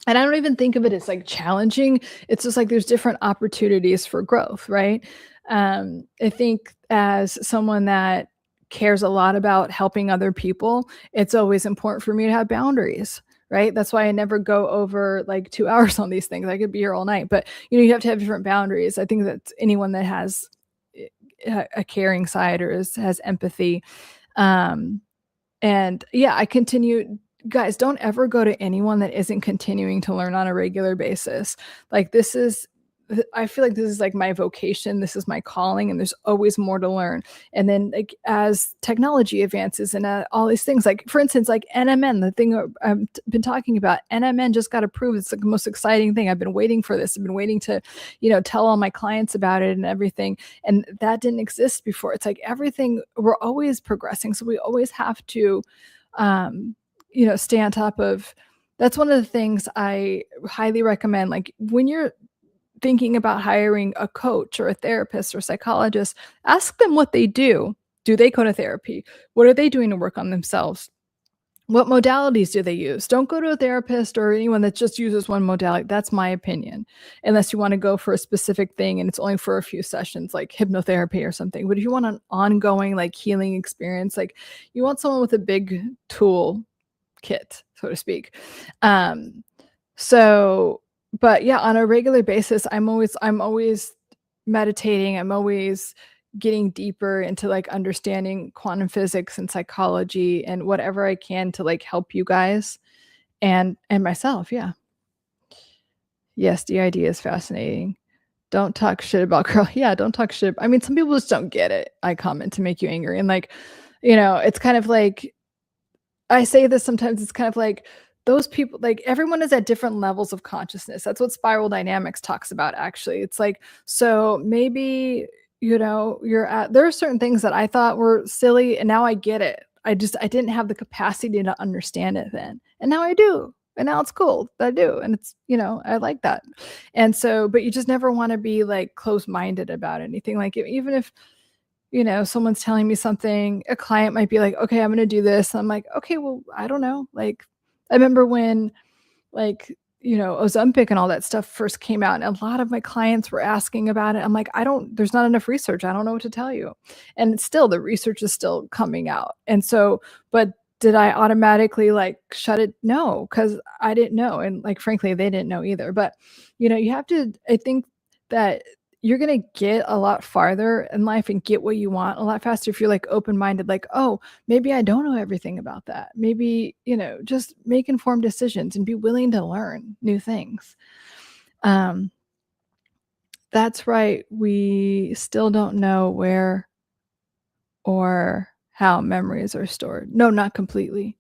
And I don't even think of it as like challenging. It's just like there's different opportunities for growth, right? I think as someone that cares a lot about helping other people, it's always important for me to have boundaries, right? That's why I never go over like 2 hours on these things. I could be here all night, but you have to have different boundaries. I think that anyone that has a caring side or has empathy, um, and yeah, I continue. Guys, don't ever go to anyone that isn't continuing to learn on a regular basis. Like I feel like this is like my vocation. This is my calling, and there's always more to learn. And then like as technology advances and all these things, like for instance, like NMN, the thing I've been talking about, NMN just got approved. It's like the most exciting thing. I've been waiting for this. I've been waiting to, tell all my clients about it and everything. And that didn't exist before. It's like everything, we're always progressing. So we always have to, stay on top of. That's one of the things I highly recommend. Like when you're thinking about hiring a coach or a therapist or psychologist, ask them what they do. Do they go to therapy? What are they doing to work on themselves? What modalities do they use? Don't go to a therapist or anyone that just uses one modality. That's my opinion. Unless you want to go for a specific thing and it's only for a few sessions, like hypnotherapy or something. But if you want an ongoing like healing experience, like you want someone with a big tool kit, so to speak. But yeah, on a regular basis, I'm always meditating. I'm always getting deeper into like understanding quantum physics and psychology and whatever I can to like help you guys and myself. Yeah. Yes, the idea is fascinating. Don't talk shit about girl. Yeah, don't talk shit. I mean, some people just don't get it. I comment to make you angry. And like, it's kind of like I say this sometimes, it's kind of like those people, like everyone is at different levels of consciousness. That's what spiral dynamics talks about, actually. It's like, so maybe, there are certain things that I thought were silly and now I get it. I didn't have the capacity to understand it then. And now I do. And now it's cool that I do. And it's, I like that. And so, but you just never want to be like closed-minded about anything. Like even if, someone's telling me something, a client might be like, okay, I'm going to do this. I'm like, okay, well, I don't know. Like, I remember when like, Ozempic and all that stuff first came out and a lot of my clients were asking about it. I'm like, there's not enough research. I don't know what to tell you. And still the research is still coming out. And so, but did I automatically like shut it? No, because I didn't know. And like, frankly, they didn't know either. But, you have to, I think that you're going to get a lot farther in life and get what you want a lot faster if you're like open-minded, like, oh, maybe I don't know everything about that. Maybe, just make informed decisions and be willing to learn new things. That's right. We still don't know where or how memories are stored. No, not completely.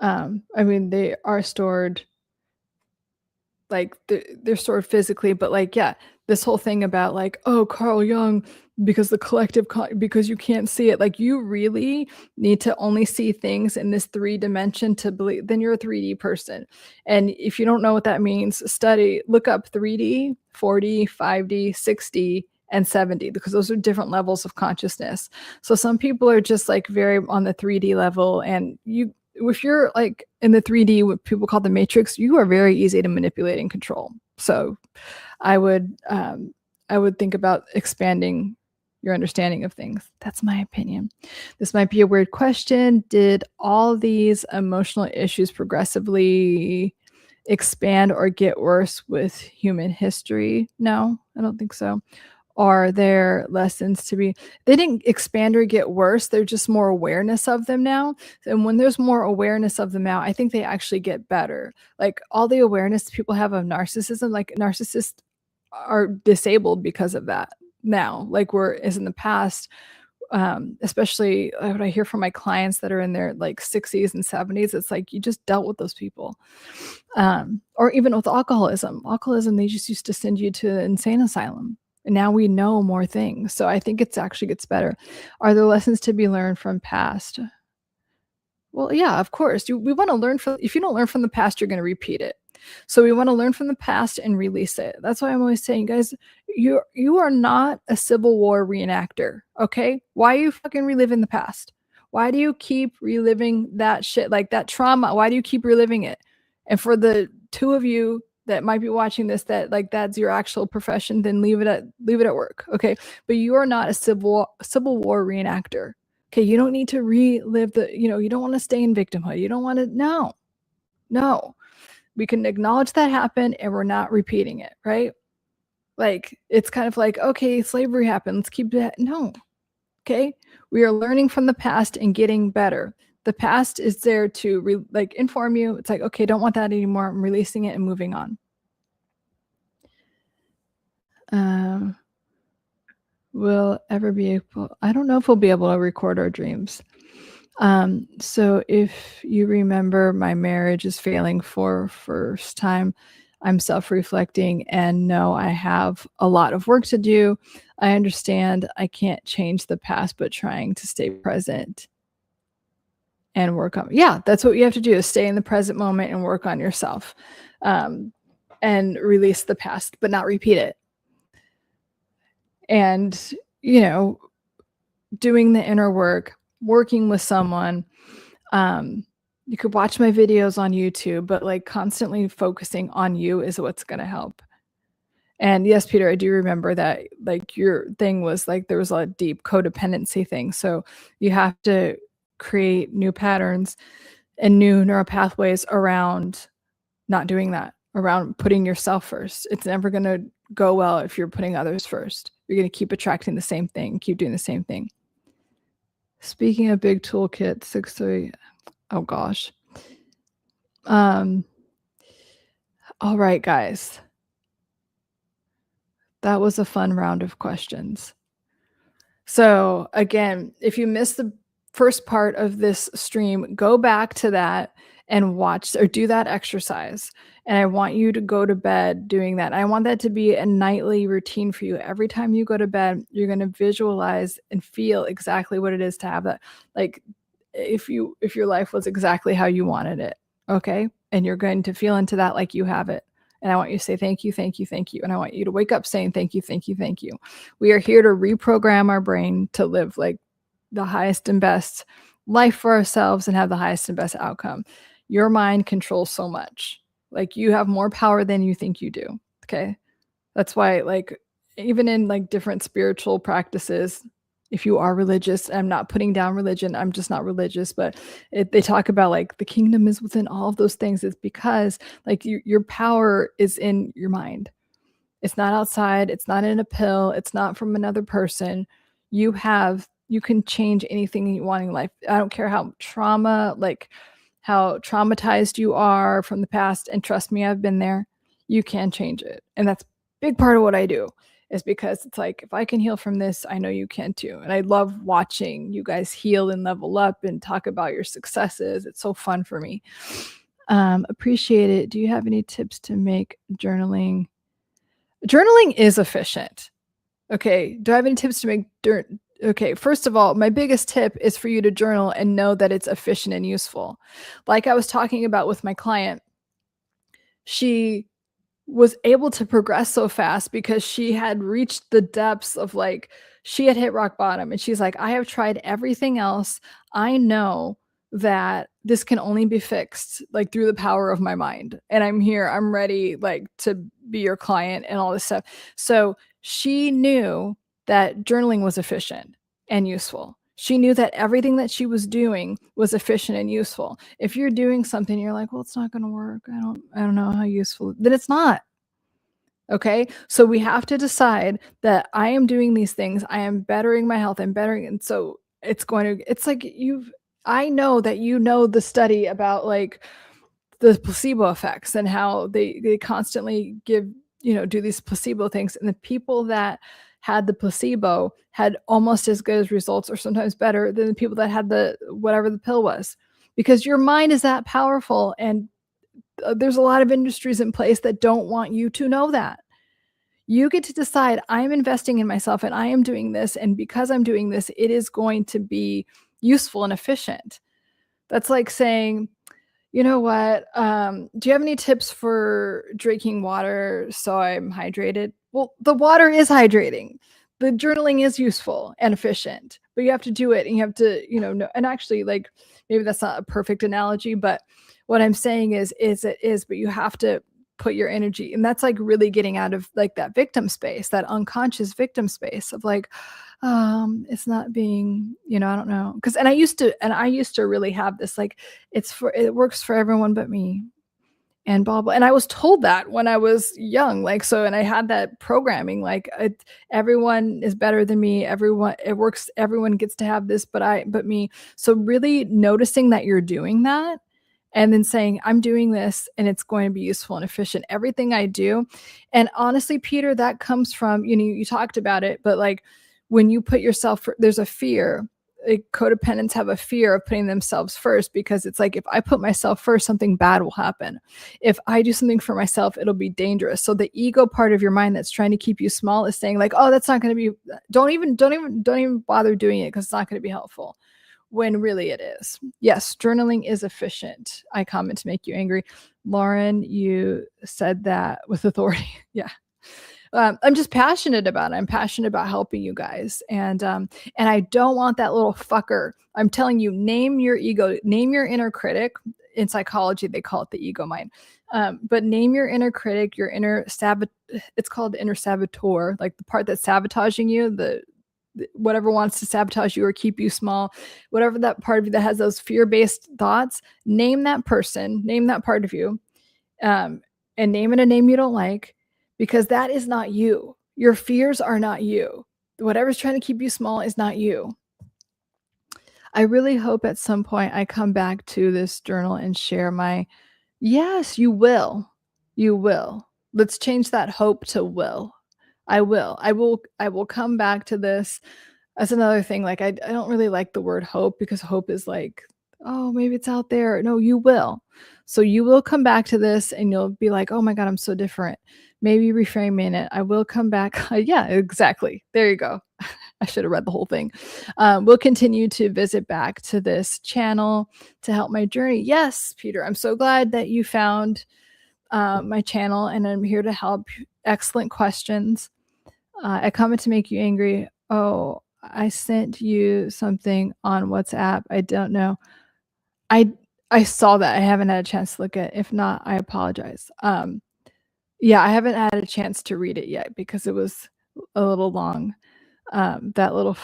I mean, they are stored like they're stored physically, but like, yeah, this whole thing about like, oh, Carl Jung, because the collective, because you can't see it, like you really need to only see things in this 3D to believe, then you're a 3D person. And if you don't know what that means, look up 3D, 4D, 5D, 6D, and 7D, because those are different levels of consciousness. So some people are just like very on the 3D level, and if you're like in the 3D, what people call the matrix, you are very easy to manipulate and control. So I would think about expanding your understanding of things. That's my opinion. This might be a weird question. Did all these emotional issues progressively expand or get worse with human history? No, I don't think so. Are there lessons to be? They didn't expand or get worse. There's just more awareness of them now. And when there's more awareness of them now, I think they actually get better. Like all the awareness people have of narcissism, like narcissists are disabled because of that now. Like as in the past, especially what I hear from my clients that are in their like 60s and 70s, it's like you just dealt with those people. Or even with alcoholism, they just used to send you to an insane asylum. And now we know more things. So I think it's actually gets better. Are there lessons to be learned from past? Well, yeah, of course. We want to learn from, if you don't learn from the past, you're going to repeat it. So we want to learn from the past and release it. That's why I'm always saying, guys, you are not a Civil War reenactor, okay? Why are you fucking reliving the past? Why do you keep reliving that shit, like that trauma? Why do you keep reliving it? And for the two of you that might be watching this, that like that's your actual profession, then leave it at work, okay? But you are not a Civil War reenactor. Okay, you don't need to relive you don't want to stay in victimhood. You don't want to, no. We can acknowledge that happened and we're not repeating it, right? Like, it's kind of like, okay, slavery happened. Let's keep that. No, okay? We are learning from the past and getting better. The past is there to inform you. It's like, okay, don't want that anymore. I'm releasing it and moving on. We'll ever be able, I don't know if we'll be able to record our dreams. So if you remember, my marriage is failing for first time. I'm self-reflecting and know I have a lot of work to do. I understand I can't change the past, but trying to stay present and work on. Yeah, that's what you have to do, is stay in the present moment and work on yourself, and release the past, but not repeat it. And, doing the inner work, working with someone. You could watch my videos on YouTube, but like constantly focusing on you is what's going to help. And yes, Peter, I do remember that like your thing was like there was a deep codependency thing. So you have to create new patterns and new neural pathways around not doing that, around putting yourself first. It's never going to go well if you're putting others first. You're going to keep attracting the same thing, keep doing the same thing. Speaking of big toolkit, 6-3. Oh gosh. All right, guys. That was a fun round of questions. So again, if you missed the first part of this stream, go back to that and watch or do that exercise. And I want you to go to bed doing that. I want that to be a nightly routine for you. Every time you go to bed, you're going to visualize and feel exactly what it is to have that. Like if your life was exactly how you wanted it. Okay. And you're going to feel into that like you have it. And I want you to say, thank you, thank you, thank you. And I want you to wake up saying, thank you, thank you, thank you. We are here to reprogram our brain to live like the highest and best life for ourselves and have the highest and best outcome. Your mind controls so much. Like you have more power than you think you do. Okay. That's why, like, even in like different spiritual practices, if you are religious, I'm not putting down religion, I'm just not religious, but they talk about like the kingdom is within all of those things. It's because like your power is in your mind. It's not outside. It's not in a pill. It's not from another person. You can change anything you want in life. I don't care how traumatized you are from the past. And trust me, I've been there. You can change it. And that's a big part of what I do, is because it's like, if I can heal from this, I know you can too. And I love watching you guys heal and level up and talk about your successes. It's so fun for me. Appreciate it. Do you have any tips to make journaling? Journaling is efficient. Okay. Do I have any tips to make Okay, first of all, my biggest tip is for you to journal and know that it's efficient and useful. Like I was talking about with my client, she was able to progress so fast because she had reached the depths of like, she had hit rock bottom and she's like, I have tried everything else. I know that this can only be fixed like through the power of my mind. And I'm here, I'm ready like to be your client and all this stuff. So she knew that journaling was efficient and useful. She knew that everything that she was doing was efficient and useful. If you're doing something, you're like, well, it's not going to work. I don't know how useful, then it's not. Okay. So we have to decide that I am doing these things. I am bettering my health. I'm bettering. And so it's like I know that you know the study about like the placebo effects and how they constantly do these placebo things. And the people that had the placebo had almost as good as results or sometimes better than the people that had the whatever the pill was, because your mind is that powerful. And there's a lot of industries in place that don't want you to know that. You get to decide, I'm investing in myself and I am doing this. And because I'm doing this, it is going to be useful and efficient. That's like saying, You know what? Do you have any tips for drinking water so I'm hydrated? Well, the water is hydrating. The journaling is useful and efficient, but you have to do it and you have to, know, and actually like maybe that's not a perfect analogy, but what I'm saying is it is, but you have to put your energy and that's like really getting out of like that victim space, that unconscious victim space of like, it's not being, I don't know. Cause and I used to really have this like it works for everyone but me and blah blah. And I was told that when I was young, like so, and I had that programming, like everyone is better than me, everyone it works, everyone gets to have this, but me. So really noticing that you're doing that and then saying, I'm doing this and it's going to be useful and efficient. Everything I do. And honestly, Peter, that comes from, you talked about it, but like when you put yourself, there's a fear. Like codependents have a fear of putting themselves first because it's like, if I put myself first, something bad will happen. If I do something for myself, it'll be dangerous. So the ego part of your mind that's trying to keep you small is saying like, oh, that's not going to be, don't even bother doing it because it's not going to be helpful. When really it is. Yes, journaling is efficient. I comment to make you angry. Lauren, you said that with authority. Yeah. I'm just passionate about it. I'm passionate about helping you guys. And I don't want that little fucker. I'm telling you, name your ego, name your inner critic. In psychology, they call it the ego mind. But name your inner critic, your inner it's called the inner saboteur, like the part that's sabotaging you, whatever wants to sabotage you or keep you small, whatever that part of you that has those fear-based thoughts, name that person, name that part of you, and name it a name you don't like, because that is not you. Your fears are not you. Whatever's trying to keep you small is not you. I really hope at some point I come back to this journal and share my, yes, you will. You will. Let's change that hope to will. I will. I will come back to this. That's another thing. Like I don't really like the word hope because hope is like, oh, maybe it's out there. No, you will. So you will come back to this and you'll be like, oh my God, I'm so different. Maybe reframing it. I will come back. Yeah, exactly. There you go. I should have read the whole thing. We'll continue to visit back to this channel to help my journey. Yes, Peter, I'm so glad that you found my channel and I'm here to help. Excellent questions. I comment to make you angry. Oh, I sent you something on WhatsApp. I don't know. I I saw that. I haven't had a chance to look at it. If not, I apologize. Yeah, I haven't had a chance to read it yet because it was a little long. That little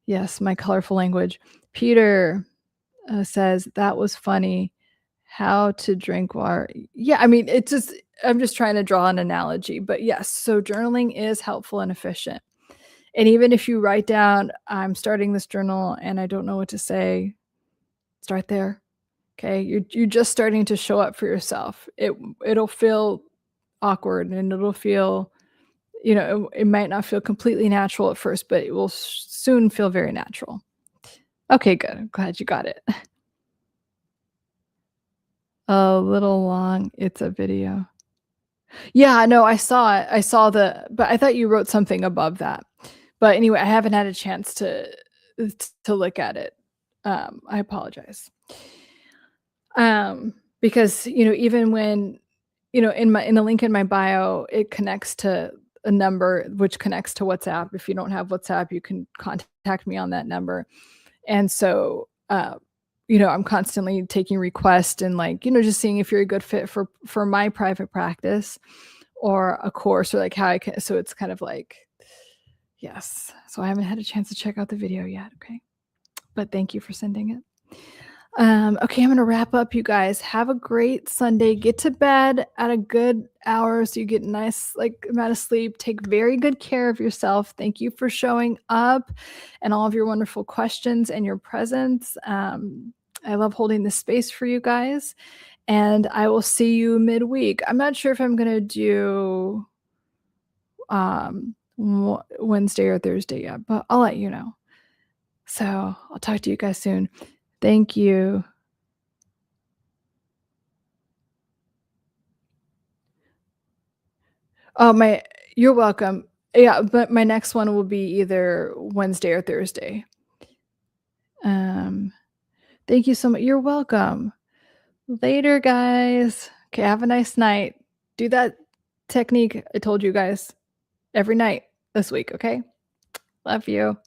yes, my colorful language. Peter says that was funny. How to drink water. Yeah, I mean, it's just I'm just trying to draw an analogy, but yes, so journaling is helpful and efficient. And even if you write down, I'm starting this journal and I don't know what to say, start there. Okay, you're just starting to show up for yourself. It'll feel awkward and it'll feel, it might not feel completely natural at first, but it will soon feel very natural. Okay, good. I'm glad you got it. A little long. It's a video. Yeah, no, I saw it. I saw but I thought you wrote something above that. But anyway, I haven't had a chance to look at it. I apologize. Because, even when, in the link in my bio, it connects to a number which connects to WhatsApp. If you don't have WhatsApp, you can contact me on that number. And so, I'm constantly taking requests and like, just seeing if you're a good fit for my private practice or a course or like how I can. So it's kind of like, yes. So I haven't had a chance to check out the video yet. Okay. But thank you for sending it. Okay, I'm going to wrap up, you guys. Have a great Sunday. Get to bed at a good hour so you get nice amount of sleep. Take very good care of yourself. Thank you for showing up and all of your wonderful questions and your presence. I love holding this space for you guys. And I will see you midweek. I'm not sure if I'm going to do Wednesday or Thursday yet, but I'll let you know. So I'll talk to you guys soon. Thank you. Oh, you're welcome. Yeah, but my next one will be either Wednesday or Thursday. Thank you so much. You're welcome. Later, guys. Okay, have a nice night. Do that technique I told you guys every night this week, okay? Love you.